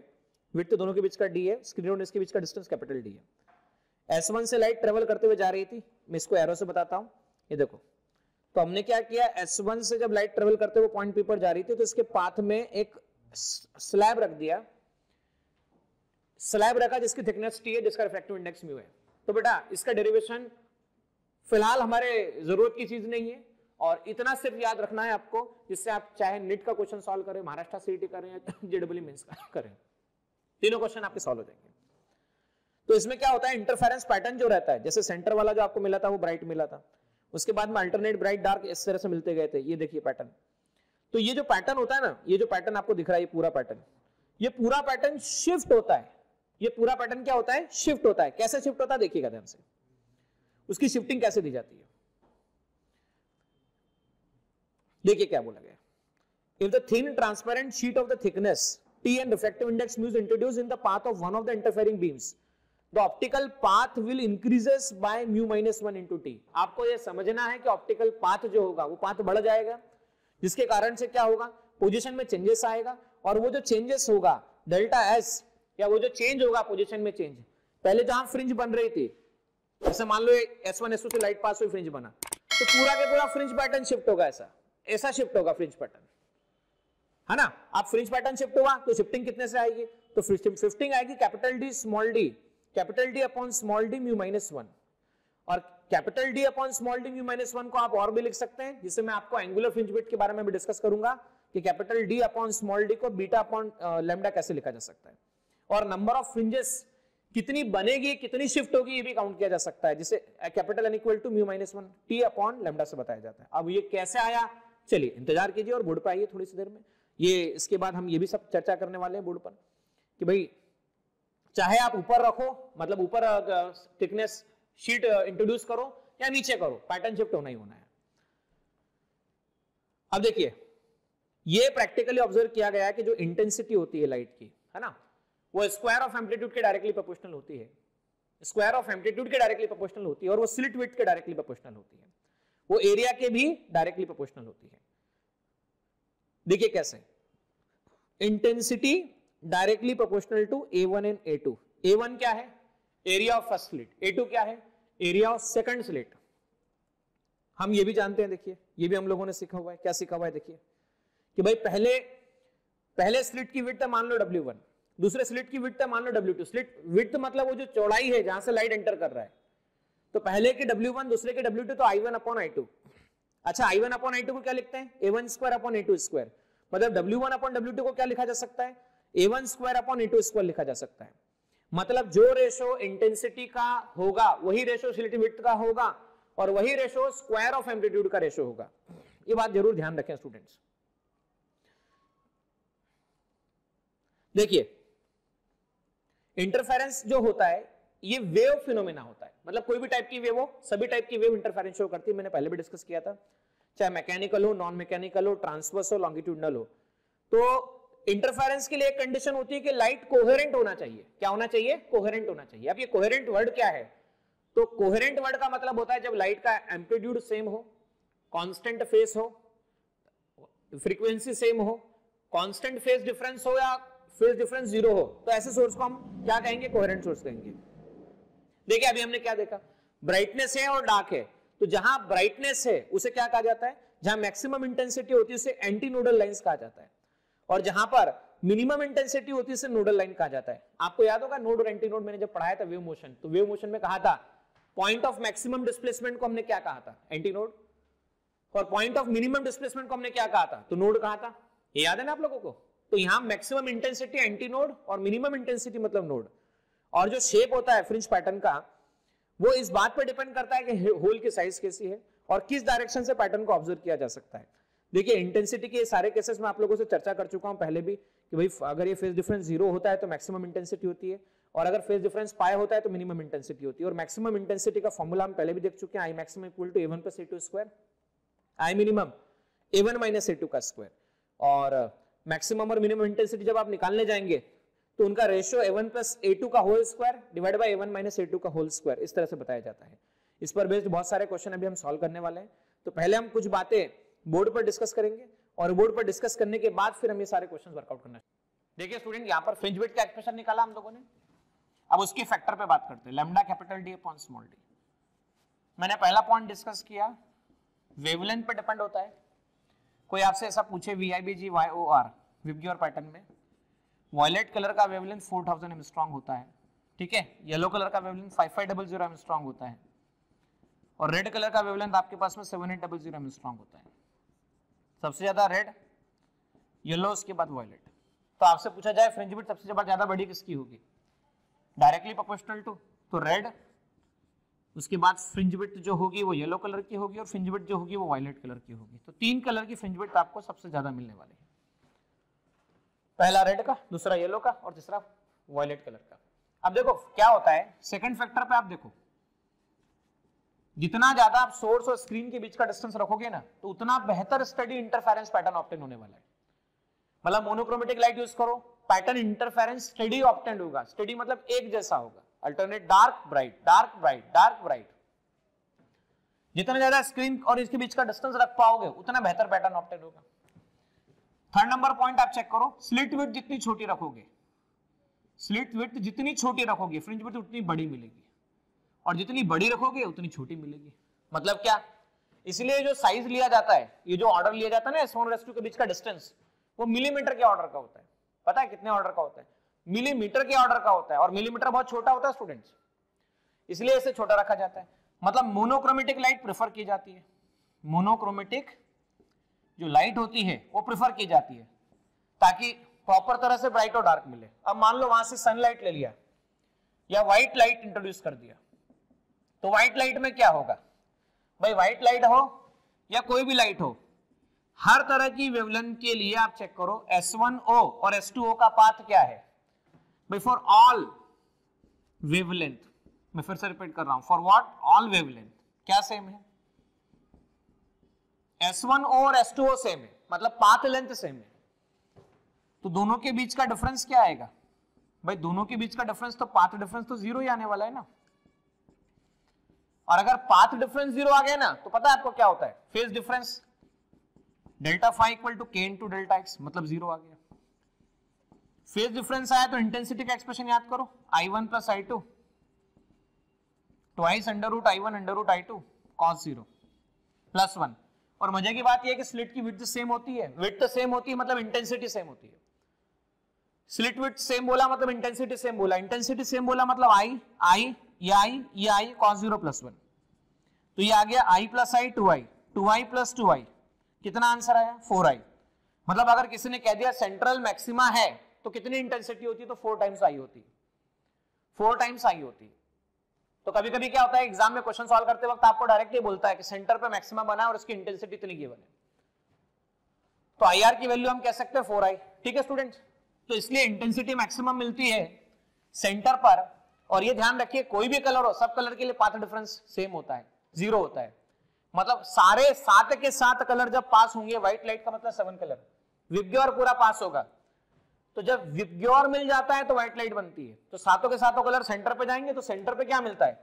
विड्थ दोनों के बीच का D है, स्क्रीन और इसके बीच का डिस्टेंस कैपिटल D है। S1 से लाइट ट्रेवल करते हुए जा रही थी, मैं इसको एरो से बताता हूं, ये देखो। तो हमने क्या किया, S1 से जब लाइट ट्रेवल करते हुए पॉइंट P पर जा रही थी, तो इसके पाथ में एक स्लैब रख दिया, स्लैब रखा जिसकी थिकनेस T है, जिसका रिफ्रैक्टिव इंडेक्स म्यू है। तो बेटा इसका डेरिवेशन फिलहाल हमारे जरूरत की चीज नहीं है, और इतना सिर्फ याद रखना है आपको, जिससे आप चाहे नीट का क्वेश्चन सॉल्व करें, महाराष्ट्र सीईटी करें या जेडब्ल्यू मेंस का करें, तीनों क्वेश्चन आपके सॉल्व हो जाएंगे। तो इसमें क्या होता है, इंटरफेरेंस पैटर्न जो रहता है, जैसे सेंटर वाला जो आपको मिला था वो ब्राइट मिला था, उसके बाद में अल्टरनेट ब्राइट डार्क इस तरह से मिलते गए थे, ये देखिए पैटर्न। तो ये जो पैटर्न होता है ना, ये जो पैटर्न आपको दिख रहा है, ये पूरा पैटर्न, ये पूरा पैटर्न शिफ्ट होता है। ये पूरा पैटर्न क्या होता है, शिफ्ट होता है। कैसे शिफ्ट होता है देखिएगा ध्यान से, उसकी शिफ्टिंग कैसे दी जाती है। देखिए क्या बोला गया, if the thin transparent sheet of the thickness T and refractive index mu is introduced in the path of one of the interfering beams, the optical path will increases by mu minus 1 into T। आपको ये समझना है कि optical path जो होगा वो path बढ़ जाएगा, जिसके कारण से क्या होगा, पोजीशन में चेंजेस आएगा, और वो जो चेंजेस होगा डेल्टा S, या वो जो चेंज होगा पोजीशन में चेंज, पहले जहां फ्रिंज बन रही थी, जैसे मान लो S1 S2 से लाइट पास हुई, फ्रिंज बना, तो पूरा के पूरा फ्रिंज पैटर्न शिफ्ट होगा, ऐसा शिफ्ट होगा फ्रिंज पैटर्न, है ना। आप फ्रिंज पैटर्न शिफ्ट हुआ तो शिफ्टिंग कितने से आएगी, तो शिफ्टिंग आएगी capital D small d, capital D upon small d mu minus 1। और capital D upon small d mu minus 1 को आप और भी लिख सकते हैं, जिससे मैं आपको एंगुलर फ्रिंज विड्थ के बारे में भी डिस्कस करूंगा कि capital D upon small d को बीटा अपॉन लैम्डा कैसे लिखा जा सकता है। और नंबर ऑफ फ्रिंजेस कितनी बनेगी, कितनी शिफ्ट होगी, ये भी काउंट किया जा सकता है, जिसे capital N equal to mu minus 1 T upon lambda से बताया जाता है। अब ये कैसे आया, चलिए इंतजार कीजिए और बोर्ड पर आइए थोड़ी सी देर में। ये इसके बाद हम ये भी सब चर्चा करने वाले हैं बोर्ड पर, कि भाई चाहे आप ऊपर रखो, मतलब ऊपर थिकनेस शीट इंट्रोड्यूस करो या नीचे करो, पैटर्न शिफ्ट होना ही होना है। अब देखिए, ये प्रैक्टिकली ऑब्जर्व किया गया है कि जो इंटेंसिटी होती है लाइट की, है ना, वो स्क्वायर ऑफ एम्पलीट्यूड के डायरेक्टली प्रोपोर्शनल होती है, स्क्वायर ऑफ एम्पलीट्यूड के डायरेक्टली प्रोपोर्शनल होती है, और वो स्लिट विड्थ के डायरेक्टली प्रोपोर्शनल होती है, वो एरिया के भी डायरेक्टली प्रोपोर्शनल होती है। देखिए कैसे, intensity directly proportional to A1 and A2। A1 क्या है, area of first slit, A2 क्या है, एरिया ऑफ सेकंड स्लिट। हम ये भी जानते हैं, देखिए ये भी हम लोगों ने सीखा हुआ है। क्या सीखा हुआ है, देखिए कि भाई पहले स्लिट की विड्थ मान लो W1, दूसरे स्लिट की विड्थ मान लो W2। स्लिट विड्थ मतलब वो जो चौड़ाई है जहां से लाइट एंटर कर रहा है, तो पहले के W1 दूसरे के W2, तो I1 अपॉन I2। अच्छा, I1 अपॉन I2 को क्या लिखते हैं, A1 square upon A2 square. मतलब W1 अपॉन W2 को क्या लिखा जा सकता है, A1 square upon A2 square लिखा जा सकता है। मतलब जो रेशो इंटेंसिटी का होगा वही रेशो स्लिट विड्थ का होगा, और वही रेशो स्क्वायर ऑफ एम्पलीट्यूड का रेशो होगा। ये बात जरूर ध्यान रखें स्टूडेंट्स। देखिए इंटरफेरेंस जो होता है ये वेव फिनोमेना होता है, मतलब कोई भी टाइप की वेव हो, सभी टाइप की वेव इंटरफेरेंस शो करती है, मैंने पहले भी डिस्कस किया था, चाहे मैकेनिकल हो, नॉन मैकेनिकल हो, ट्रांसवर्स हो, लॉन्गिट्यूडनल हो। तो इंटरफेरेंस के लिए एक कंडीशन होती है कि लाइट कोहेरेंट होना चाहिए। क्या होना चाहिए? कोहेरेंट होना चाहिए। अब ये कोहेरेंट वर्ड क्या है? तो कोहेरेंट वर्ड का मतलब होता है जब लाइट का एम्पलीट्यूड सेम हो, कांस्टेंट फेस हो, फ्रीक्वेंसी सेम हो, कांस्टेंट फेस डिफरेंस हो या फेस डिफरेंस जीरो हो, तो ऐसे सोर्स को हम क्या कहेंगे? कोहेरेंट सोर्स कहेंगे। देखिए अभी हमने क्या देखा, ब्राइटनेस है और डार्क है, तो जहां ब्राइटनेस है उसे क्या कहा जाता है? जहां मैक्सिमम इंटेंसिटी होती है उसे एंटी नोडल लाइंस कहा जाता है, और जहां पर मिनिमम इंटेंसिटी होती है उसे नोडल लाइन कहा जाता है। आपको याद होगा नोड और एंटी नोड मैंने जब पढ़ाया था वेव मोशन, तो वेव मोशन में कहा था पॉइंट ऑफ मैक्सिमम डिस्प्लेसमेंट को हमने क्या कहा था? एंटी नोड, और पॉइंट ऑफ मिनिमम डिस्प्लेसमेंट को हमने क्या कहा था? तो नोड कहा था। ये याद है ना आप लोगों को? तो यहां मैक्सिमम इंटेंसिटी एंटी नोड और मिनिमम इंटेंसिटी मतलब नोड, और जो शेप होता है फ्रिंज पैटर्न का वो इस बात पर डिपेंड करता है कि होल की साइज कैसी है और किस डायरेक्शन से पैटर्न को ऑब्जर्व किया जा सकता है। देखिए इंटेंसिटी के सारे केसेस में आप लोगों से चर्चा कर चुका हूं पहले भी कि भाई अगर ये फेज डिफरेंस 0 होता है तो मैक्सिमम इंटेंसिटी होती है, और अगर फेज डिफरेंस पाई होता है तो मिनिमम इंटेंसिटी होती है। और मैक्सिमम इंटेंसिटी का फॉर्मूला हम पहले भी देख चुके हैं, I maximum equal to A1 + A2 square, I minimum A1 - A2 का स्क्वायर। और मैक्सिमम और मिनिमम इंटेंसिटी जब आप निकालने जाएंगे तो उनका रेशियो A1 + A2 का whole square divide by A1 - A2 का होल स्क्वायर, इस तरह से बताया जाता है। इस पर बेस्ड बहुत सारे क्वेश्चन अभी हम सॉल्व करने वाले हैं। तो पहले हम कुछ बातें बोर्ड पर डिस्कस करेंगे, और बोर्ड पर डिस्कस करने के बाद फिर हम ये सारे क्वेश्चन वर्कआउट करना। देखिए स्टूडेंट, यहाँ पर फ्रिंज विड्थ का एक्सप्रेशन निकाला हम लोगों ने, अब उसके फैक्टर पे बात करते हैं, lambda capital D upon small d। मैंने पहला पॉइंट डिस्कस किया, वेवलेंथ पे डिपेंड होता है। कोई आपसे ऐसा पूछे VIBG YOR विबग्योर पैटर्न में, वॉयलेट कलर का वेवलेंथ 4000 एंगस्ट्रॉम होता है, ठीक है, येलो कलर का वेवलेंथ 5500 एंगस्ट्रॉम होता है, और रेड कलर का वेवलेंथ आपके पास में 7800 एंगस्ट्रॉम होता है। सबसे ज्यादा रेड, येलो, उसके बाद वॉयलेट। तो आपसे पूछा जाए फ्रिंज विड्थ सबसे ज्यादा बड़ी किसकी होगी? डायरेक्टली प्रोपोर्शनल टू, तो रेड, उसके बाद फ्रिंज विड्थ जो होगी वो येलो कलर की होगी, और फ्रिंज विड्थ जो होगी वो वॉयलेट कलर की होगी। तो 3 कलर की फ्रिंज विड्थ आपको सबसे ज्यादा मिलने वाली है, पहला रेड का, दूसरा येलो का, और तीसरा वॉयलेट कलर का। अब देखो क्या होता है, सेकंड फैक्टर पे आप देखो, जितना ज्यादा आप सोर्स और स्क्रीन के बीच का डिस्टेंस रखोगे ना, तो उतना बेहतर स्टडी इंटरफेरेंस पैटर्न ऑब्टेन होने वाला है। मतलब मोनोक्रोमेटिक लाइट यूज करो, पैटर्न इंटरफेरेंस स्टडी ऑब्टेन होगा। स्टडी मतलब एक जैसा होगा, alternate dark bright, dark bright, dark bright. जितना ज्यादा स्क्रीन और इसके बीच का डिस्टेंस रख पाओगे उतना बेहतर पैटर्न ऑब्टेन होगा। थर्ड नंबर पॉइंट आप चेक करो, स्लिट विड्थ जितनी छोटी रखोगे, स्लिट विड्थ जितनी छोटी रखोगे फ्रिंज विड्थ उतनी बड़ी मिलेगी, और जितनी बड़ी रखोगे उतनी छोटी मिलेगी। मतलब क्या? इसलिए जो साइज लिया जाता है, ये जो ऑर्डर लिया जाता है ना S1 और S2 के बीच का डिस्टेंस, वो मिलीमीटर के ऑर्डर का होता है। पता है कितने ऑर्डर का होता है? मिलीमीटर के ऑर्डर का होता है, और मिलीमीटर बहुत छोटा होता है स्टूडेंट्स, इसलिए इसे छोटा रखा जाता है। मतलब मोनोक्रोमेटिक लाइट प्रेफर की जाती है, मोनोक्रोमेटिक जो लाइट होती है वो प्रेफर की जाती है ताकि प्रॉपर तरह से ब्राइट और डार्क मिले। अब मान लो वहां से सनलाइट ले लिया या व्हाइट लाइट इंट्रोड्यूस कर दिया, तो व्हाइट लाइट में क्या होगा भाई? व्हाइट लाइट हो या कोई भी लाइट हो, हर तरह की वेवलेंथ के लिए आप चेक करो S1O और S2O का पाथ क्या है भाई? फॉर ऑल वेवलेंथ, मैं फिर से रिपीट कर रहा हूं, फॉर व्हाट? ऑल वेवलेंथ क्या सेम है? S1O और S2O सेम है, मतलब पाथ लेंथ सेम है। तो दोनों के बीच का डिफरेंस क्या आएगा भाई? दोनों के बीच का डिफरेंस तो पाथ डिफरेंस तो 0 ही आने वाला है ना। और अगर पाथ डिफरेंस 0 आ गया ना, तो पता है आपको क्या होता है? Phase difference delta phi equal to K into delta x, मतलब 0 आ गया। फेज डिफरेंस आया तो इंटेंसिटी का एक्सप्रेशन याद करो, I1 + I2 twice √I1 √I2 cos 0 +1। और मजे की बात यह है कि स्लिट की विड्थ सेम होती है, विड्थ सेम होती है मतलब इंटेंसिटी सेम होती है। स्लिट विड्थ सेम बोला मतलब इंटेंसिटी सेम बोला, इंटेंसिटी सेम बोला मतलब I cos 0 +1। तो ये आ गया I + I 2I + 2I, कितना आंसर आया? 4I। मतलब अगर किसी ने कह दिया सेंट्रल मैक्सिमा है तो कितनी इंटेंसिटी होती है? तो 4 टाइम्स I होती है, 4 टाइम्स I होती है। तो कभी कभी क्या होता है एग्जाम में क्वेश्चन सॉल्व करते वक्त आपको डायरेक्ट ये बोलता है कि सेंटर पे मैक्सिमा बना है और उसकी इंटेंसिटी इतनी गिवन है, तो IR की वैल्यू हम कह सकते हैं 4I। ठीक है स्टूडेंट्स, तो इसलिए इंटेंसिटी मैक्सिमम मिलती है सेंटर पर और ये ध्यान रखिए कोई भी कलर हो, सब कलर के लिए पाथ डिफरेंस सेम होता है, 0 होता है। मतलब सारे 7 के 7 कलर जब पास होंगे, व्हाइट लाइट का मतलब 7 कलर, विबग्योर पूरा पास होगा। तो जब विबग्योर मिल जाता है तो व्हाइट लाइट बनती है। तो सातों के सातों कलर सेंटर पे जाएंगे, तो सेंटर पे क्या मिलता है,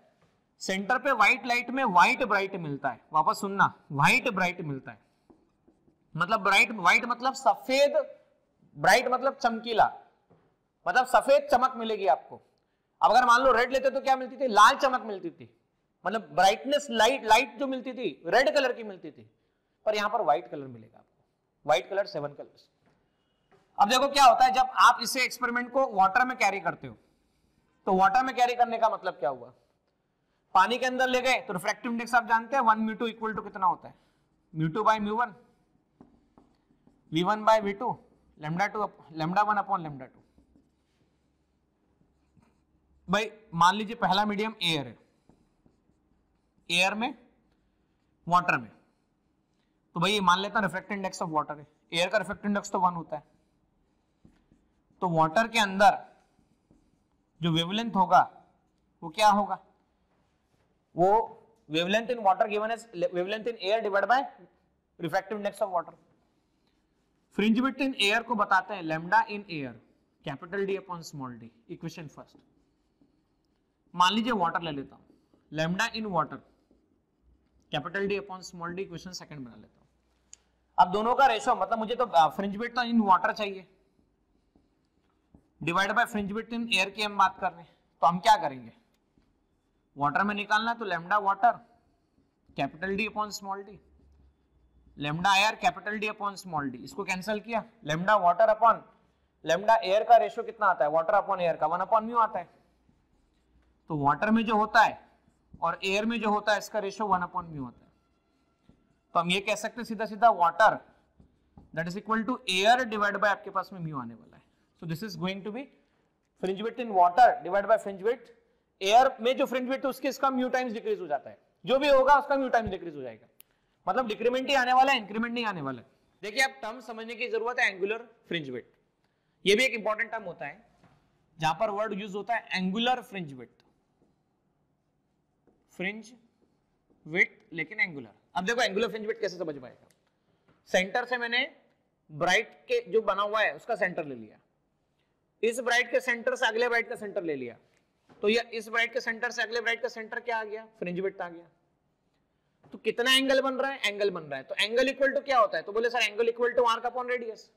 सेंटर पे व्हाइट लाइट में व्हाइट ब्राइट मिलता है। वापस सुनना, व्हाइट ब्राइट मिलता है, मतलब ब्राइट, व्हाइट मतलब सफेद, ब्राइट मतलब चमकीला, मतलब सफेद चमक मिलेगी आपको। अब अगर मान लो रेड लेते तो क्या मिलती थी, लाल चमक मिलती थी, मतलब ब्राइटनेस, लाइट जो मिलती थी रेड कलर की मिलती थी, पर यहां पर व्हाइट कलर मिलेगा आपको, व्हाइट कलर 7 कलर्स। अब देखो क्या होता है, जब आप इसे एक्सपेरिमेंट को वाटर में कैरी करते हो, तो वाटर में कैरी करने का मतलब क्या हुआ, पानी के अंदर ले गए तो रिफ्रैक्टिव इंडेक्स आप जानते हैं 1 μ2 इक्वल टू कितना होता है, μ2 by μ1, v1 by v2, lambda 1 upon lambda 2। भाई मान लीजिए पहला मीडियम एयर है, एयर में वाटर में, तो भाई मान लेता हूं रिफ्रैक्टिव इंडेक्स ऑफ वाटर है, एयर का रिफ्रैक्टिव इंडेक्स तो 1 होता है, तो वाटर के अंदर जो वेवलेंथ होगा वो क्या होगा, वो wavelength in water given as wavelength in air divide by refractive index of water. Fringe width in air को बताते हैं lambda in air capital D upon small d, equation first. मान लीजिए वाटर ले लेता हूं, lambda in water capital D upon small d, equation second बना लेता हूं। अब दोनों का रेशो, मतलब मुझे तो फ्रिंज विड्थ तो इन वाटर चाहिए, divide by fringe width in air की हम बात कर रहे हैं, तो हम क्या करेंगे, वाटर में निकालना तो lambda water capital D upon small D, lambda air capital D upon small D, इसको कैंसिल किया, lambda water upon lambda air का रेशो कितना आता है, वाटर अपॉन एयर का 1 अपॉन म्यू आता है। तो वाटर में जो होता है और एयर में जो होता है इसका रेशो 1 अपॉन म्यू होता है। तो हम ये कह सकते हैं सीधा सीधा water that is equal to air divide by आपके पास में म्यू आने वाला है। So this is going to be fringe width in water divide by fringe width air में, जो फ्रिंज विड्थ उसके इसका म्यू टाइम्स डिक्रीज हो जाता है, जो भी होगा उसका म्यू टाइम्स डिक्रीज हो जाएगा, मतलब डिक्रीमेंट ही आने वाला है, इंक्रीमेंट नहीं आने वाला है। देखिए आप टर्म समझने की जरूरत है, एंगुलर फ्रिंज विड्थ, ये भी एक इंपॉर्टेंट टर्म होता है जहां पर वर्ड यूज होता है angular fringe width, fringe width लेकिन एंगुलर। अब देखो एंगुलर फ्रिंज विड्थ कैसे समझ पाएगा, सेंटर से मैंने ब्राइट के जो बना हुआ है उसका सेंटर ले लिया, इस ब्राइट के सेंटर से अगले ब्राइट का सेंटर ले लिया, तो ये इस ब्राइट के सेंटर से अगले ब्राइट का सेंटर क्या आ गया, फ्रिंज विड्थ आ गया। तो कितना एंगल बन रहा है, एंगल बन रहा है, तो एंगल इक्वल टू क्या होता है, तो बोले sir angle equal to arc upon radius,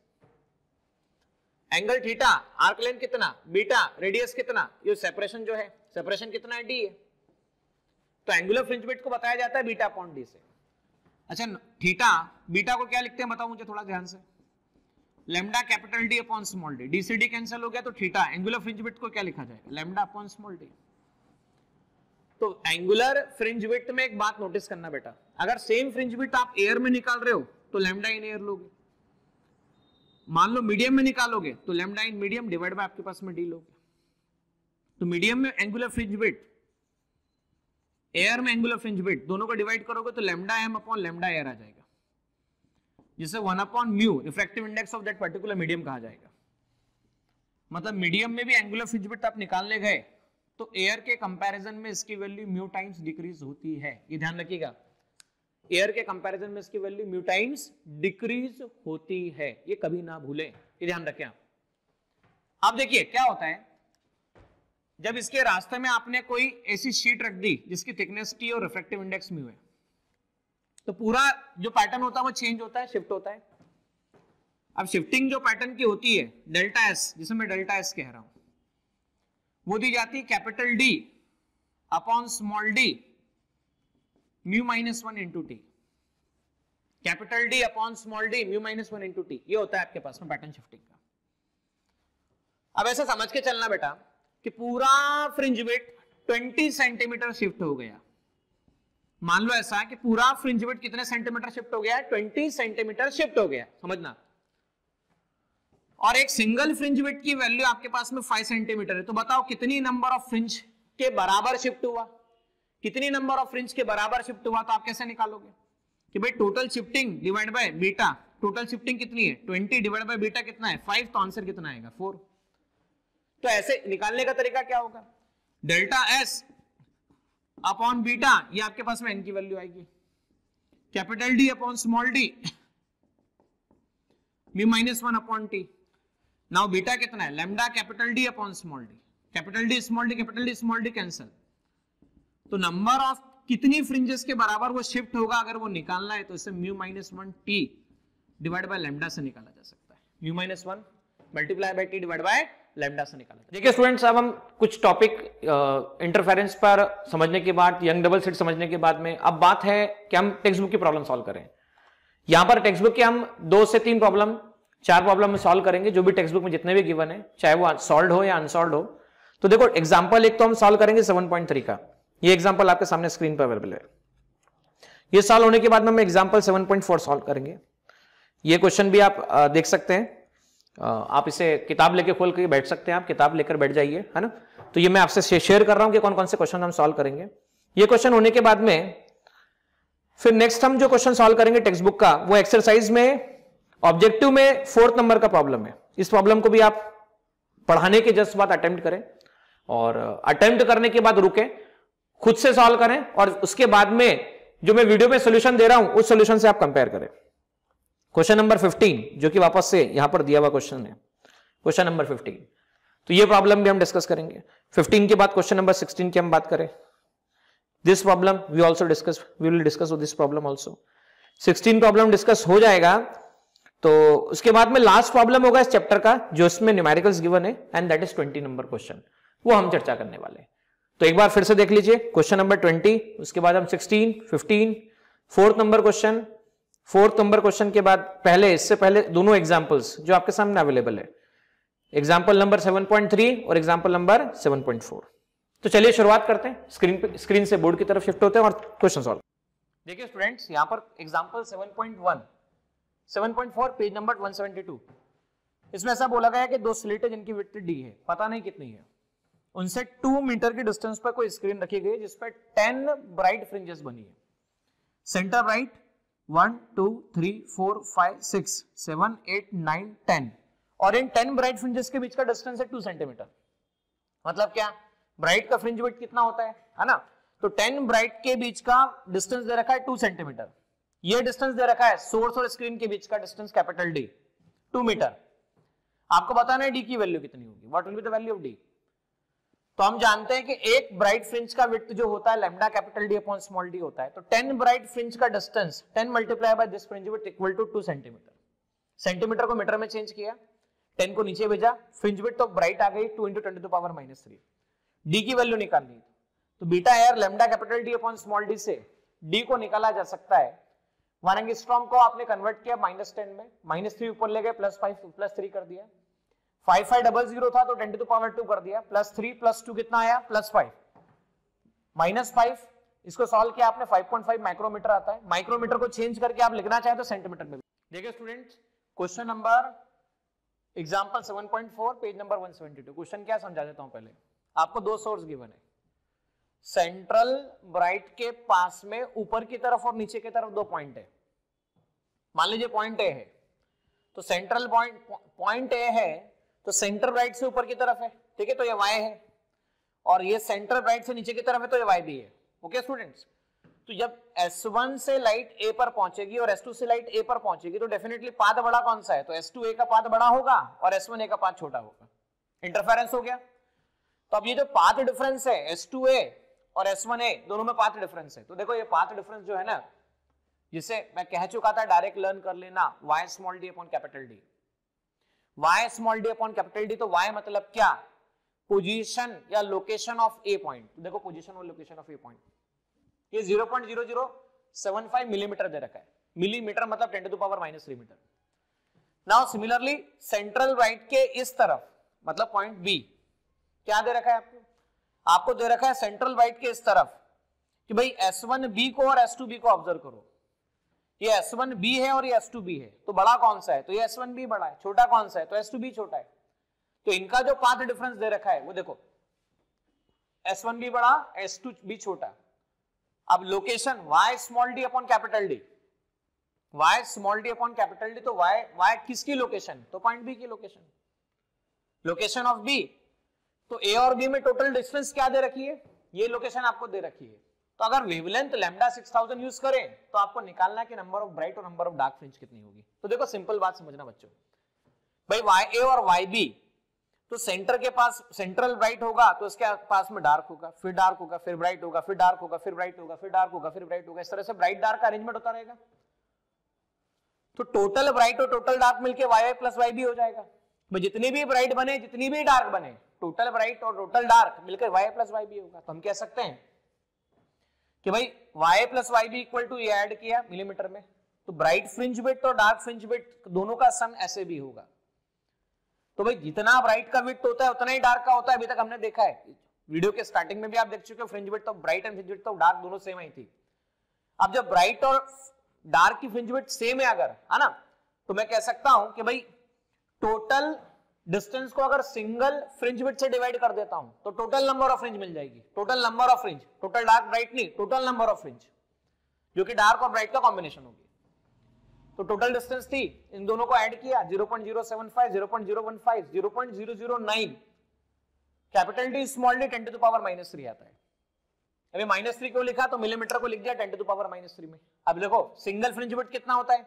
angle theta, arc length कितना बीटा, रेडियस कितना, ये सेपरेशन जो है, सेपरेशन कितना है डी है, तो एंगुलर फ्रिंज विड्थ को बताया जाता है बीटा अपॉन डी से। अच्छा थीटा बीटा को क्या लिखते हैं बताओ मुझे थोड़ा ध्यान से, lambda capital D upon small D, D से डी कैंसिल हो गया तो थीटा, एंगुलर फ्रिंज विड्थ को क्या लिखा जाएगा, लैम्डा अपॉन स्मॉल डी। तो एंगुलर फ्रिंज विड्थ में एक बात नोटिस करना बेटा, अगर सेम फ्रिंज विड्थ आप एयर में निकाल रहे हो तो लैम्डा इन एयर लोगे, मान लो मीडियम में निकालोगे तो lambda in medium divide by आपके पास में डी लोगे। तो मीडियम में एंगुलर फ्रिंज विड्थ, एयर में एंगुलर फ्रिंज विड्थ, दोनों को डिवाइड करोगे तो lambda M upon lambda air आ जाएगा, जिसे 1 अपॉन mu refractive index of that particular medium कहा जाएगा। मतलब मीडियम में भी एंगुलर फ्रिंज विड्थ आप निकालने गए तो एयर के कंपैरिजन में इसकी वैल्यू म्यू टाइम्स डिक्रीज होती है, ये ध्यान रखिएगा, एयर के कंपैरिजन में इसकी वैल्यू म्यू टाइम्स डिक्रीज होती है, ये कभी ना भूलें, ये ध्यान रखें आप। अब देखिए क्या होता है, जब इसके रास्ते में आपने कोई ऐसी शीट रख दी जिसकी थिकनेस टी और रिफ्रैक्टिव इंडेक्स म्यू है, तो पूरा जो पैटर्न होता है वो चेंज होता है, शिफ्ट होता है। अब शिफ्टिंग जो पैटर्न की होती है डेल्टा एस, जिसे मैं डेल्टा एस कह रहा हूं, वो दी जाती है capital D upon small D mu minus 1 into T, capital D upon small D mu minus 1 into T, ये होता है आपके पास में पैटर्न शिफ्टिंग का। अब ऐसे समझ के चलना बेटा कि पूरा फ्रिंज विड्थ 20 सेंटीमीटर शिफ्ट हो गया, मान लो ऐसा है कि पूरा फ्रिंज विड्थ कितने सेंटीमीटर शिफ्ट हो गया है, 20 सेंटीमीटर शिफ्ट हो गया, समझना। और एक सिंगल फ्रिंज विड्थ की वैल्यू आपके पास में 5 सेंटीमीटर है, तो बताओ कितनी नंबर ऑफ फ्रिंज के बराबर शिफ्ट हुआ, कितनी नंबर ऑफ फ्रिंज के बराबर शिफ्ट हुआ, तो आप कैसे निकालोगे कि भाई total shifting divide by beta, total shifting कितनी है 20 डिवाइड बाय बीटा कितना है 5, तो आंसर कितना आएगा 4। तो ऐसे निकालने का तरीका क्या होगा, डेल्टा एस अपॉन बीटा, ये आपके पास में एन की वैल्यू आएगी, capital D upon small D mu minus 1 upon T. Now beta कितना है, lambda capital D upon small d, capital D small d, capital D small D cancel, तो number of कितनी फ्रिंजेस के बराबर वो shift होगा अगर वो निकालना है तो इसे mu minus 1 T divide by lambda से निकाला जा सकता है, mu minus 1 multiply by T divide by lambda से निकाला। देखिए स्टूडेंट्स, अब हम कुछ टॉपिक इंटरफेरेंस पर समझने के बाद, यंग डबल स्लिट समझने के बाद में अब बात है कि हम टेक्स्ट बुक की प्रॉब्लम सॉल्व करें। यहां पर टेक्स्ट बुक के हम 2 से 3 प्रॉब्लम, 4 प्रॉब्लम में सॉल्व करेंगे, जो भी टेक्स्ट बुक में जितने भी गिवन है, चाहे वो सॉल्व हो या अनसॉल्व हो। तो देखो एग्जांपल एक तो हम सॉल्व करेंगे 7.3 का, ये एग्जांपल आपके सामने स्क्रीन पर अवेलेबल है। ये सॉल्व होने के बाद में हम एग्जांपल 7.4 सॉल्व करेंगे। ये क्वेश्चन भी आप देख सकते हैं, आप इसे किताब लेके खोल के बैठ सकते हैं, आप किताब लेकर बैठ जाइए, है ना। तो ये मैं आपसे शेयर कर रहा हूं कि कौन कौन से क्वेश्चन हम सॉल्व करेंगे। ये क्वेश्चन होने के बाद में फिर नेक्स्ट हम जो क्वेश्चन सॉल्व करेंगे टेक्स्ट बुक का, वो एक्सरसाइज में ऑब्जेक्टिव में 4th नंबर का प्रॉब्लम है। इस प्रॉब्लम को भी आप पढ़ाने के जस्ट बाद अटेम्प्ट करें, और अटेम्प्ट करने के बाद रुकें, खुद से सॉल्व करें, और उसके बाद में जो मैं वीडियो में सॉल्यूशन दे रहा हूं उस सॉल्यूशन से आप कंपेयर करें। क्वेश्चन नंबर 15 जो कि वापस से यहां पर दिया हुआ क्वेश्चन है, क्वेश्चन नंबर 15, तो ये प्रॉब्लम भी हम डिस्कस करेंगे। 15 के बाद क्वेश्चन नंबर 16 की हम बात करें, this problem we will discuss this problem also. 16 problem discuss हो जाएगा, तो उसके बाद में लास्ट प्रॉब्लम होगा इस चैप्टर का, जो इसमें न्यूमेरिकल्स गिवन है, and that is 20 number question, वो हम चर्चा करने वाले हैं। तो एक बार फिर से देख लीजिए, क्वेश्चन नंबर 20, उसके बाद हम 16, 15, 4th number question, 4th number question के बाद इससे पहले दोनों एग्जांपल्स जो आपके सामने अवेलेबल है, एग्जांपल नंबर 7.3 और एग्जांपल नंबर 7.4। तो चलिए शुरुआत करते हैं, स्क्रीन से बोर्ड की तरफ शिफ्ट होते हैं और क्वेश्चन सॉल्व। देखिए स्टूडेंट्स, यहां पर एग्जांपल 7.1, 7.4 पेज नंबर 172, इसमें ऐसा बोला गया है कि 2 स्लिट है जिनकी विड्थ डी है, पता नहीं कितनी है, उनसे 2 मीटर की डिस्टेंस पर कोई स्क्रीन रखी गई जिस पर 10 ब्राइट फ्रिंजेस बनी है। सेंटर ब्राइट 1 2 3 4 5 6 7 8 9 10, और इन 10 ब्राइट फ्रिंजेस के बीच का डिस्टेंस है 2 सेंटीमीटर। मतलब क्या, ब्राइट का फ्रिंज विड्थ कितना होता है ना, तो 10 ब्राइट के बीच का डिस्टेंस दे रखा है 2 सेंटीमीटर। ये डिस्टेंस दे रखा है सोर्स और स्क्रीन के बीच का डिस्टेंस कैपिटल डी 2 मीटर। आपको बताना है डी की वैल्यू कितनी होगी, what will be the value of D. तो हम जानते हैं कि एक ब्राइट फ्रिंज का विड्थ जो होता है lambda capital D upon small d होता है, तो 10 ब्राइट फ्रिंज का distance 10 multiply by this fringe width equal to 2 centimeter. Centimeter को मीटर में चेंज किया, 10 को नीचे भेजा, फ्रिंज विड्थ तो ब्राइट आ गई 2 × 10⁻³ डी की वैल्यू निकालनी, तो beta air lambda capital D upon small d से डी को निकाला जा सकता है। 1 एंगस्ट्रॉम को आपने कन्वर्ट किया -10 में, -3 ऊपर ले गए, +5 +3 कर दिया, 5500 था तो 10⁻² कर दिया, +3 +2 कितना आया, +5, -5, इसको सॉल्व किया आपने, 5.5 माइक्रोमीटर आता है। माइक्रोमीटर को चेंज करके आप लिखना चाहे तो सेंटीमीटर में। देखिए students, question number example 7.4 page number 172, question क्या समझा देता हूं पहले। आपको 2 सोर्स गिवन है, सेंट्रल ब्राइट के पास में ऊपर की तरफ और नीचे की तरफ 2 पॉइंट है। मान लीजिए पॉइंट ए है, तो सेंट्रल पॉइंट ए है, तो सेंटर ब्राइट से ऊपर की तरफ है, ठीक है, तो ये y है, और ये सेंटर ब्राइट से नीचे की तरफ है, तो ये y भी है। ओके स्टूडेंट्स, तो जब S1 से लाइट A पर पहुंचेगी और S2 से लाइट A पर पहुंचेगी, तो डेफिनेटली पाथ बड़ा कौन सा है, तो S2A का पाथ बड़ा होगा और S1A का पाथ छोटा होगा। इंटरफेरेंस हो गया। तो अब ये जो पाथ डिफरेंस है S2A और S1A दोनों में पाथ डिफरेंस है, तो देखो ये पाथ डिफरेंस जो है ना, जिसे मैं कह चुका था डायरेक्ट लर्न कर लेना, y small d upon capital D, y small d upon capital D, तो y मतलब क्या, पोजीशन या लोकेशन ऑफ ए पॉइंट। तो देखो पोजीशन और लोकेशन ऑफ ए पॉइंट, ये 0.0075 मिलीमीटर दे रखा है, मिलीमीटर मतलब 10⁻³ meter. Now similarly central right के इस तरफ मतलब पॉइंट बी, क्या दे रखा है आपको दे रखा है सेंट्रल राइट के इस तरफ कि भाई S1B को और S2B को ऑब्जर्व करो, ये S1B है और ये S2B है, तो बड़ा कौन सा है, तो ये S1B बड़ा है, छोटा कौन सा है, तो S2B छोटा है। तो इनका जो पाथ डिफरेंस दे रखा है वो देखो, S1B बड़ा S2B छोटा। अब location y small d upon capital D, y small d upon capital D, तो y किसकी लोकेशन, तो पॉइंट B की लोकेशन, लोकेशन ऑफ B। तो ए और बी में टोटल डिस्टेंस क्या दे रखी है, ये लोकेशन आपको दे रखी है। तो अगर वेवलेंथ लैम्डा 6000 यूज करें तो आपको निकालना है कि नंबर ऑफ ब्राइट और नंबर ऑफ डार्क फ्रिंज कितनी होगी। तो देखो सिंपल बात समझना बच्चों, भाई वाई ए और वाई बी, तो सेंटर के पास सेंट्रल ब्राइट होगा तो इसके पास में डार्क होगा, फिर डार्क होगा, फिर ब्राइट होगा, फिर डार्क होगा, फिर ब्राइट होगा, फिर डार्क होगा, फिर ब्राइट होगा, इस तरह से ब्राइट डार्क का अरेंजमेंट होता रहेगा। तो टोटल ब्राइट और टोटल डार्क मिलके वाई प्लस वाई बी हो जाएगा। भाई जितनी भी ब्राइट बने जितनी भी डार्क बने, टोटल ब्राइट और टोटल डार्क मिलकर वाई प्लस वाई बी होगा। तो हम कह सकते हैं कि भाई y plus y b equal to ये ऐड किया मिलीमीटर में, तो ब्राइट फ्रिंज विड्थ और डार्क फ्रिंज विड्थ दोनों का सम ऐसे भी होगा। तो भाई जितना ब्राइट का विड्थ होता है उतना ही डार्क का होता है, अभी तक हमने देखा है। वीडियो के स्टार्टिंग में भी आप देख चुके हो, fringe width of bright and fringe width of dark दोनों सेम आई थी। अब जब ब्राइट और डार्क की फ्रिंज विड्थ सेम है अगर, है ना, तो मैं कह सकता हूं कि भाई टोटल डिस्टेंस को अगर सिंगल फ्रिंज विड्थ से डिवाइड कर देता हूं तो टोटल नंबर ऑफ फ्रिंज मिल जाएगी। Total number of fringe, total dark bright नहीं, टोटल नंबर ऑफ फ्रिंज, जो कि डार्क और ब्राइट का कॉम्बिनेशन होगी। तो टोटल डिस्टेंस थी, इन दोनों को ऐड किया 0.075, 0.015, 0.009, capital D small d 10 to the power -3 आता है। अभी -3 क्यों लिखा, तो मिलीमीटर को लिख दिया 10 टू द पावर -3 में। अब देखो सिंगल फ्रिंज विड्थ कितना होता है,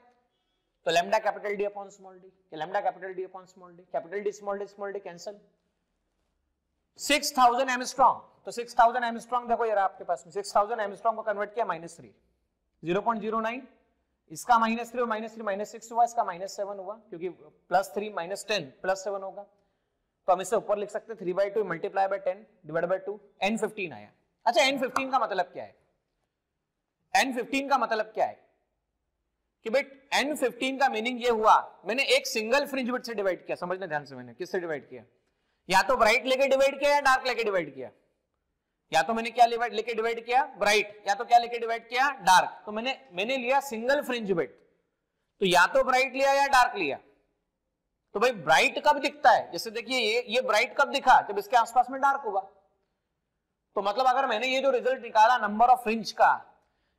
तो lambda capital D upon small D, lambda capital D upon small d, capital D small D cancel, 6000 angstrom. तो 6000 एंगस्ट्रॉम देखो यार आपके पास में 6000 एंगस्ट्रॉम को कन्वर्ट किया -3, 0.09, इसका -3 और -3 -6 हुआ, इसका -7 हुआ, क्योंकि +3 -10 +7 होगा। तो हम इसे ऊपर लिख सकते हैं 3/2 multiply by 10 divide by 2, n15 आया। अच्छा n15 का मतलब क्या है, n15 का मतलब क्या है कि भाई n15 का मीनिंग ये हुआ, मैंने एक सिंगल फ्रिंज विड्थ से डिवाइड किया। समझना ध्यान से, मैंने किससे डिवाइड किया, या तो ब्राइट लेके डिवाइड किया या डार्क लेके डिवाइड किया। या तो मैंने क्या लेके डिवाइड किया, ब्राइट, या तो क्या लेके डिवाइड किया, डार्क। तो मैंने लिया सिंगल फ्रिंज विड्थ, तो या तो ब्राइट लिया या डार्क लिया। तो भाई ब्राइट कब दिखता है, जैसे देखिए ये ब्राइट कब दिखा, जब इसके आसपास में डार्क होगा। तो मतलब अगर मैंने ये जो रिजल्ट निकाला नंबर ऑफ फ्रिंज का,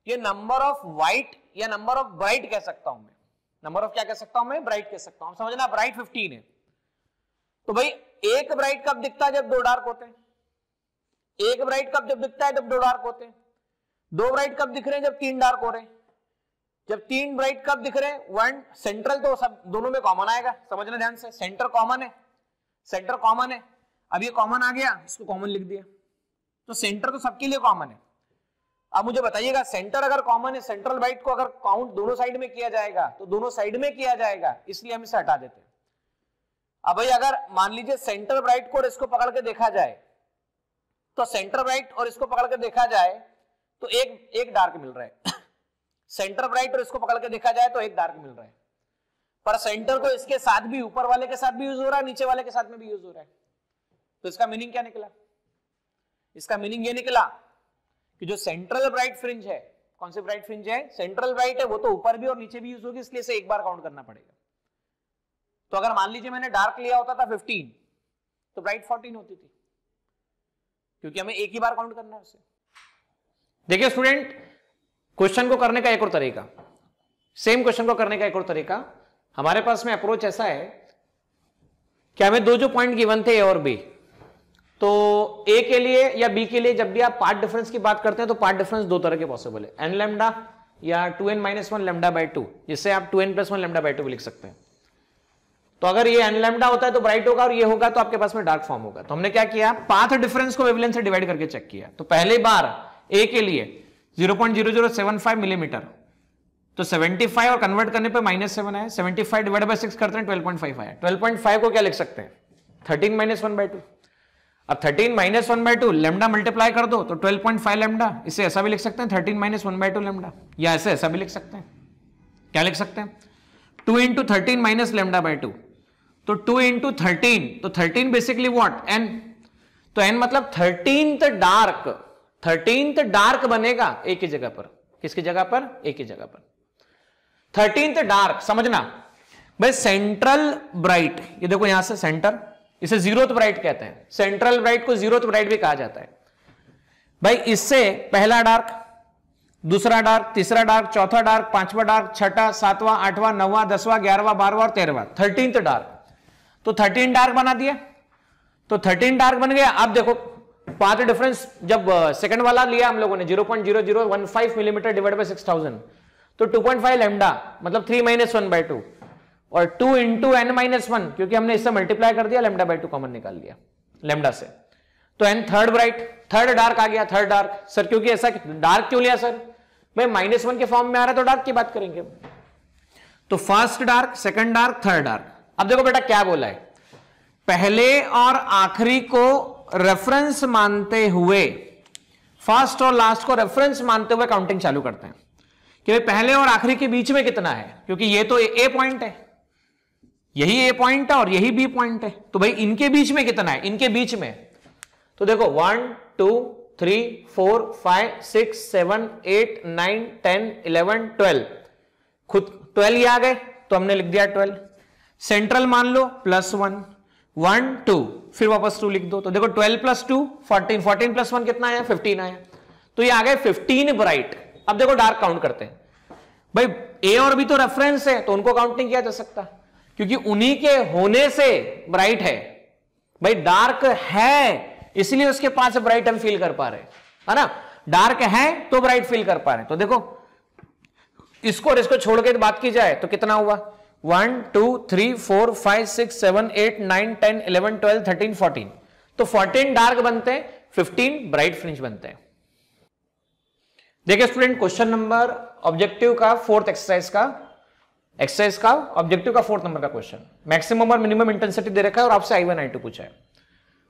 ये नंबर ऑफ व्हाइट या नंबर ऑफ ब्राइट कह सकता हूं मैं, नंबर ऑफ क्या कह सकता हूं मैं, ब्राइट कह सकता हूं। समझना, ब्राइट 15 है। तो भाई एक ब्राइट कब दिखता है, जब दो डार्क होते हैं। एक ब्राइट कब जब दिखता है, जब दो डार्क होते हैं। दो ब्राइट कब दिख रहे हैं, जब तीन डार्क हो रहे हैं। जब तीन ब्राइट कब दिख रहे हैं, वन सेंट्रल, तो सब दोनों में कॉमन आएगा। समझना ध्यान से, सेंटर कॉमन है, सेंटर कॉमन है। अब ये कॉमन आ गया, इसको कॉमन लिख दिया, तो सेंटर तो सबके लिए कॉमन है। अब मुझे बताइएगा, सेंटर अगर कॉमन है, सेंट्रल ब्राइट को अगर काउंट दोनों साइड में किया जाएगा तो दोनों साइड में किया जाएगा, इसलिए हम इसे हटा देते हैं। अब भाई अगर मान लीजिए सेंटर ब्राइट को और इसको पकड़ के देखा जाए, तो सेंटर ब्राइट और इसको पकड़ के देखा जाए तो एक डार्क मिल रहा है। सेंटर ब्राइट और इसको पकड़ के देखा जाए तो एक डार्क मिल रहा है, पर सेंटर तो इसके साथ भी, ऊपर वाले के साथ भी यूज हो रहा है, नीचे वाले के साथ में भी यूज हो रहा है। तो इसका मीनिंग क्या निकला, इसका मीनिंग ये निकला कि जो सेंट्रल ब्राइट फ्रिंज है, कौन सी ब्राइट फ्रिंज है, सेंट्रल ब्राइट है, वो तो ऊपर भी और नीचे भी यूज होगी, इसलिए इसे एक बार काउंट करना पड़ेगा। तो अगर मान लीजिए मैंने डार्क लिया होता था 15, तो ब्राइट 14 होती थी, क्योंकि हमें एक ही बार काउंट करना है उसे। देखिए स्टूडेंट, क्वेश्चन को करने का एक और तरीका, सेम क्वेश्चन को करने का एक और तरीका, हमारे पास में अप्रोच ऐसा है कि हमें दो जो पॉइंट गिवन थे ए और बी, तो ए के लिए या बी के लिए जब भी आप पार्ट डिफरेंस की बात करते हैं तो पार्ट डिफरेंस दो तरह के पॉसिबल है, एन लैम्डा या 2n-1 लैम्डा बाय 2, जिससे आप 2n+1 लैम्डा बाय 2 भी लिख सकते हैं। तो अगर ये एन लैम्डा होता है तो ब्राइट होगा और ये होगा तो आपके पास में डार्क फॉर्म होगा। तो हमने क्या किया, पाथ डिफरेंस को वेवलेंथ से डिवाइड करके चेक किया। तो पहली बार ए के लिए 0.0075 मिलीमीटर, तो 75 और कन्वर्ट करने पे -7 आया, 75 डिवाइड बाय 6 करते हैं 12.5 आया। 12.5 को क्या लिख सकते हैं, 13-1/2। अब 13-1/2 लैम्डा मल्टीप्लाई कर दो तो 12.5 लैम्डा, इसे ऐसा भी लिख सकते हैं 13-1/2 लैम्डा, या ऐसा भी लिख सकते हैं। क्या लिख सकते हैं, 2 × 13 - लैम्डा बाय 2, तो 2 × 13, तो 13 बेसिकली व्हाट, n, तो n मतलब 13th डार्क बनेगा एक ही जगह पर। किसकी जगह पर, एक ही जगह पर 13th डार्क। समझना भाई, सेंट्रल ब्राइट, ये देखो यहां से सेंटर, इसे 0th ब्राइट कहते हैं, सेंट्रल ब्राइट को 0th ब्राइट भी कहा जाता है। भाई इससे पहला डार्क, दूसरा डार्क, तीसरा डार्क, चौथा डार्क, पांचवा डार्क, छठा, सातवां, आठवां, नौवां, 10वां, 11वां, 12वां और 13वां, 13th डार्क। तो 13 डार्क बना दिया। तो 13 डार्क बन गया। अब देखो पाथ डिफरेंस जब सेकंड वाला लिया हम लोगों ने 0.0015 मिलीमीटर डिवाइड बाय 6000 तो 2.5 लैम्डा मतलब 3 - 1/2 और 2 इंटू n-1 क्योंकि हमने इससे मल्टीप्लाई कर दिया लैम्डा बाय 2 कॉमन निकाल लिया लैम्डा से, तो n third bright third dark आ गया। थर्ड डार्क सर क्योंकि ऐसा डार्क क्यों लिया सर भाई -1 के फॉर्म में आ रहा है तो डार्क की बात करेंगे। तो first dark second dark third dark. अब देखो बेटा क्या बोला है, पहले और आखिरी को रेफरेंस मानते हुए फर्स्ट और लास्ट को रेफरेंस मानते हुए काउंटिंग चालू करते हैं कि भाई पहले और आखिरी के बीच में कितना है, क्योंकि ये तो ए पॉइंट है, यही ए पॉइंट है और यही बी पॉइंट है, तो भाई इनके बीच में कितना है, इनके बीच में तो देखो 1 2 3 4 5 6 7 8 9 10 11 12 खुद 12 ही आ गए तो हमने लिख दिया 12। सेंट्रल मान लो +1 1 2 फिर वापस 2 लिख दो, तो देखो 12 + 2 14 14 + 1 कितना आया 15 आया, तो ये आ गए 15 ब्राइट। अब देखो डार्क काउंट करते हैं, भाई ए और बी तो रेफरेंस है तो उनको काउंट नहीं किया जा सकता क्योंकि उन्हीं के होने से ब्राइट है, भाई डार्क है इसलिए उसके पास ब्राइट हम फील कर पा रहे है ना, डार्क है तो ब्राइट फील कर पा रहे। तो देखो इसको और इसको छोड़ के बात की जाए तो कितना हुआ 1 2 3 4 5 6 7 8 9 10 11 12 13 14, तो 14 डार्क बनते हैं 15 ब्राइट फ्रिंज बनते हैं। देखिए स्टूडेंट क्वेश्चन नंबर ऑब्जेक्टिव का फोर्थ एक्सरसाइज का ऑब्जेक्टिव का 4th नंबर का क्वेश्चन, मैक्सिमम और मिनिमम इंटेंसिटी दे रखा है और आपसे I1 I2 पूछा है।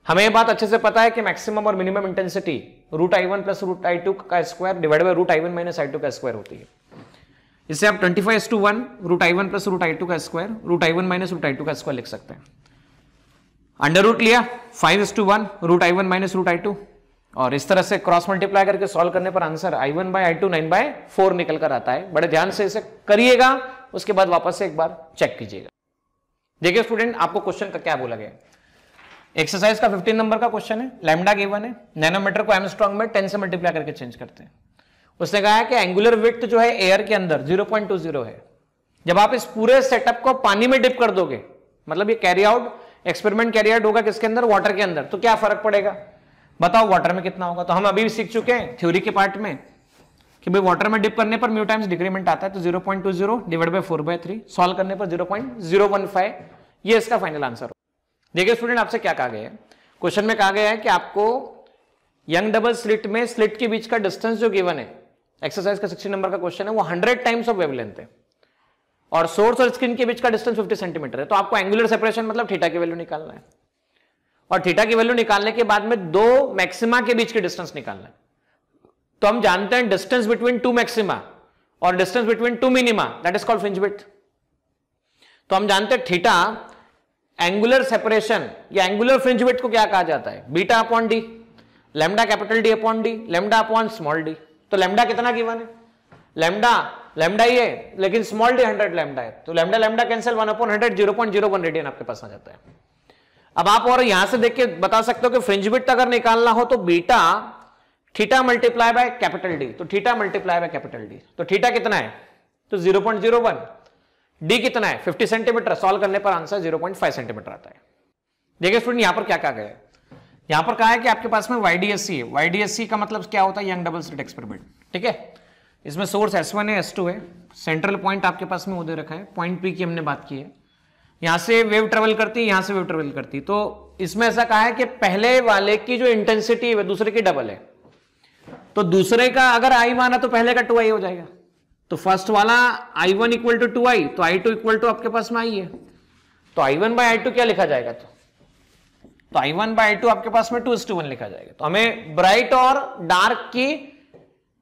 हमें ये बात अच्छे से पता है कि मैक्सिमम और मिनिमम इंटेंसिटी √I1 + √I2 का square divide by √I1 - I2 का स्क्वायर होती है। इससे आप 25:1 √I1 + √I2 का स्क्वायर √I1 - √I2 का स्क्वायर लिख सकते हैं। अंडर रूट लिया 5:1 √I1 - √I2 और इस तरह से क्रॉस मल्टीप्लाई करके सॉल्व करने पर आंसर I1/I2 9/4 निकल कर आता है। बड़े ध्यान से इसे करिएगा, उसके बाद वापस से एक बार चेक कीजिएगा। देखिए स्टूडेंट आपको क्वेश्चन का क्या बोला गया, एक्सरसाइज का 15 नंबर का क्वेश्चन है, लैम्डा गिवन है, नैनोमीटर को एंगस्ट्रॉम में 10 से मल्टीप्लाई करके चेंज करते हैं। उसने कहा है कि एंगुलर विड्थ जो है एयर के अंदर 0.20 है। जब आप इस पूरे सेटअप को पानी में डिप कर दोगे, मतलब ये carry out experiment carry out होगा किसके अंदर, वाटर के अंदर, तो क्या फर्क पड़ेगा बताओ वाटर में कितना होगा। तो हम अभी भी सीख चुके हैं थ्योरी के पार्ट में कि भाई वाटर में डिप करने पर म्यू टाइम्स डिक्रीमेंट आता है, तो 0.20 डिवाइड बाय 4/3 सॉल्व करने पर 0.015 ये इसका फाइनल आंसर हो। देखिए स्टूडेंट आपसे क्या कहा गया है, क्वेश्चन में कहा गया है कि आपको यंग डबल स्लिट में स्लिट के बीच का डिस्टेंस जो गिवन है, एक्सरसाइज का 60 नंबर का क्वेश्चन है, वो 100 टाइम्स ऑफ वेवलेंथ है और सोर्स और स्क्रीन के बीच का डिस्टेंस 50 सेंटीमीटर है। तो आपको एंगुलर सेपरेशन मतलब थीटा की वैल्यू निकालना है और थीटा की वैल्यू निकालने के बाद में दो मैक्सिमा के बीच की डिस्टेंस निकालना है। तो हम जानते हैं डिस्टेंस बिटवीन टू मैक्सिमा और distance between to minima that is called fringe width. तो हम जानते हैं थीटा एंगुलर सेपरेशन या एंगुलर फ्रिंज विड्थ को क्या कहा जाता है, beta upon D, lambda capital D upon D, lambda upon small D. तो लैम्डा कितना गिवन है, लैम्डा ही है लेकिन स्मॉल डी 100 लैम्डा है, तो लैम्डा कैंसिल 1/100 0.01 रेडियन आपके पास आ जाता है। अब आप और यहां से देख के बता सकते हो कि फ्रिंज विड्थ अगर निकालना हो तो beta theta multiply by capital D, तो theta multiply by capital D, तो थीटा कितना है तो 0.01, डी कितना है 50 सेंटीमीटर, सॉल्व करने पर आंसर 0.5 सेंटीमीटर आता है। देखिए स्टूडेंट यहां पर क्या कहा गया है, यहां पर कहा है कि आपके पास में YDSC है। YDSC का मतलब क्या होता है, यंग डबल स्लिट एक्सपेरिमेंट, ठीक है। इसमें सोर्स S1 है S2 है, सेंट्रल पॉइंट आपके पास में वो दे रखा है, पॉइंट P की हमने बात की है, यहां से वेव ट्रेवल करती है, यहां से वेव ट्रेवल करती है। तो इसमें ऐसा कहा है कि पहले वाले की जो इंटेंसिटी है दूसरे की डबल है, तो दूसरे का अगर I माना तो पहले का 2I हो जाएगा। तो फर्स्ट वाला I1 = 2I, तो I2 = आपके पास में I है, तो I1/I2 क्या लिखा जाएगा, तो I1/I2 आपके पास में 2:1 लिखा जाएगा। तो हमें ब्राइट और डार्क की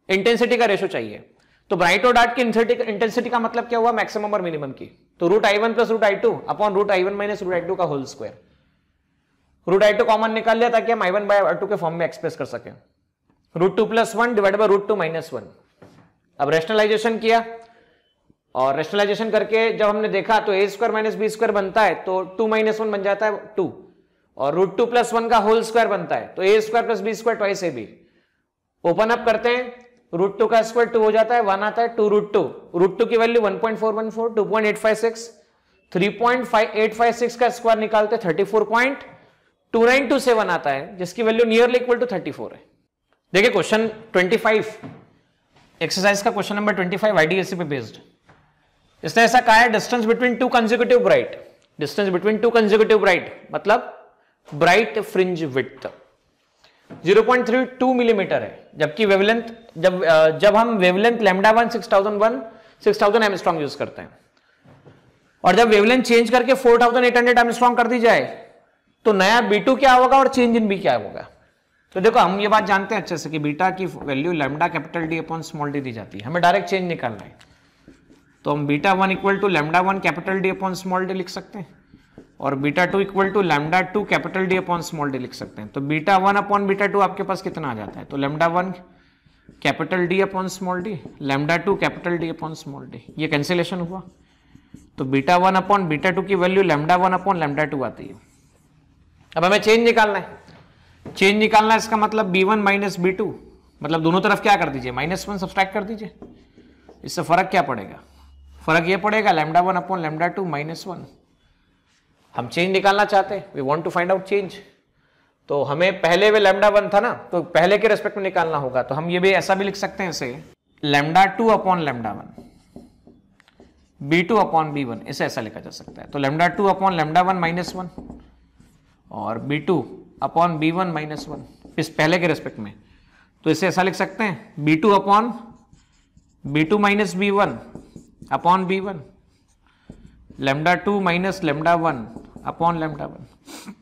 इंटेंसिटी का रेशो चाहिए, तो ब्राइट और डार्क की इंटेंसिटी का मतलब क्या हुआ, मैक्सिमम और मिनिमम की, तो √I1 + √I2 upon √I1 - √I2 का होल स्क्वायर। √I2 कॉमन निकाल लिया ताकि हम I1/I2 के फॉर्म में एक्सप्रेस कर सकें, √2 + 1 डिवाइड बाय √2 - 1। अब रेशनलाइजेशन किया और रेशनलाइजेशन करके जब हमने देखा तो a² - b² बनता है, तो 2 - 1 बन जाता है 2 और √2 + 1 का होल स्क्वायर बनता है, तो a² + b² twice ab। Open up करते हैं, √2 का स्क्वायर 2 हो जाता है, 1 आता है, 2 √2 की वैल्यू 1.414, 2.856, 3.856 का स्क्वायर निकालते 34.2 2927 आता है, जिसकी वैल्यू नियरली इक्वल टू 34 है। देखिए क्वेश्चन 25, एक्सरसाइज का क्वेश्चन नंबर 25 आईडीएससी पे बेस्ड। इसने ऐसा कहा है distance between to consecutive bright, distance between to consecutive bright मतलब ब्राइट फ्रिंज विड्थ 0.32 मिलीमीटर है, जबकि वेवलेंथ जब हम वेवलेंथ लैम्डा 1 6000 एंगस्ट्रॉम यूज करते हैं, और जब वेवलेंथ चेंज करके 4800 एंगस्ट्रॉम कर दी जाए तो नया B2 क्या होगा और चेंज इन B क्या होगा। तो देखो हम ये बात जानते हैं अच्छे से कि बीटा की value lambda capital D upon small D दी जाती है, हमें डायरेक्ट चेंज निकालना है। तो हम beta 1 equal to lambda 1 capital D upon small D लिख सकते हैं, और beta 2 equal to lambda 2 capital D upon small D लिख सकते हैं। तो बीटा 1 अपॉन बीटा 2 आपके पास कितना आ जाता है, तो lambda 1 capital D upon small D, lambda 2 capital D upon small D, ये कैंसिलेशन हुआ। तो बीटा 1 अपॉन बीटा 2 की वैल्यू लैम्डा 1 अपॉन लैम्डा 2 आती है। अब हमें चेंज निकालना है, चेंज निकालना है इसका मतलब b1 माइनस b2, मतलब दोनों तरफ क्या कर दीजिए -1 सब्सट्रैक्ट कर दीजिए। इससे फर्क क्या पड़ेगा, फर्क ये पड़ेगा लैम्डा 1 अपॉन लैम्डा 2 -1। हम चेंज निकालना चाहते हैं, we want to find out change, तो हमें पहले वे लैम्डा 1 था ना, तो पहले के रेस्पेक्ट में निकालना होगा। तो हम ये भी ऐसा भी लिख सकते हैं इसे lambda 2 upon lambda 1 b2 upon b1, इसे ऐसा लिखा जा सकता है। तो लैम्डा 2 अपॉन लैम्डा 1 -1 और b2 अपॉन b1 -1 इस पहले के रेस्पेक्ट में, तो इसे ऐसा लिख सकते हैं b2 upon b2 minus b1 upon b1, lambda 2 minus lambda 1 upon lambda 1।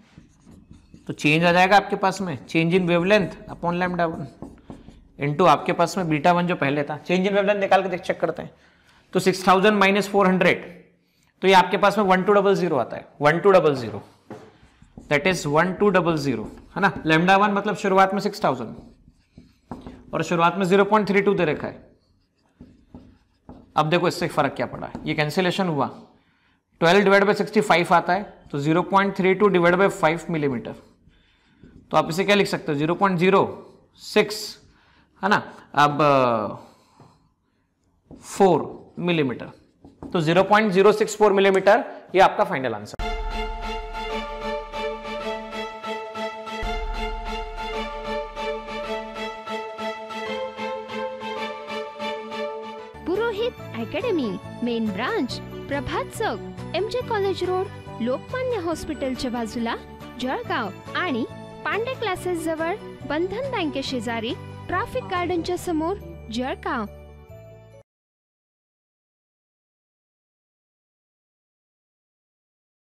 तो चेंज आ जाएगा आपके पास में change in wavelength upon lambda 1 into आपके पास में बीटा 1 जो पहले था। चेंज इन वेवलेंथ निकाल के चेक करते हैं, तो 6000 माइनस 400, तो ये आपके पास में 1200 आता है, 1200 दैट इज 1200 है ना। लैम्डा 1 मतलब शुरुआत में 6000 और शुरुआत में 0.32 दे रखा है। अब देखो इससे फर्क क्या पड़ा है, ये कैंसिलेशन हुआ, 12 डिवाइड बाई 65 आता है, तो 0.32 डिवाइड बाई 5 मिलीमीटर, तो आप इसे क्या लिख सकते हो 0.06 है ना। अब 4 मिलीमीटर, तो 0.064 मिलीमीटर ये आपका फाइनल आंसर। पुरोहित अकॅडमी, मेन ब्रांच प्रभात चौक, MJ कॉलेज रोड, लोकमान्य हॉस्पिटलच्या बाजूला, जळगाव, आणि पांडे क्लासेस जवळ, बंधन बँके शेजारी, ट्रॅफिक गार्डनच्या समोर, जळगाव।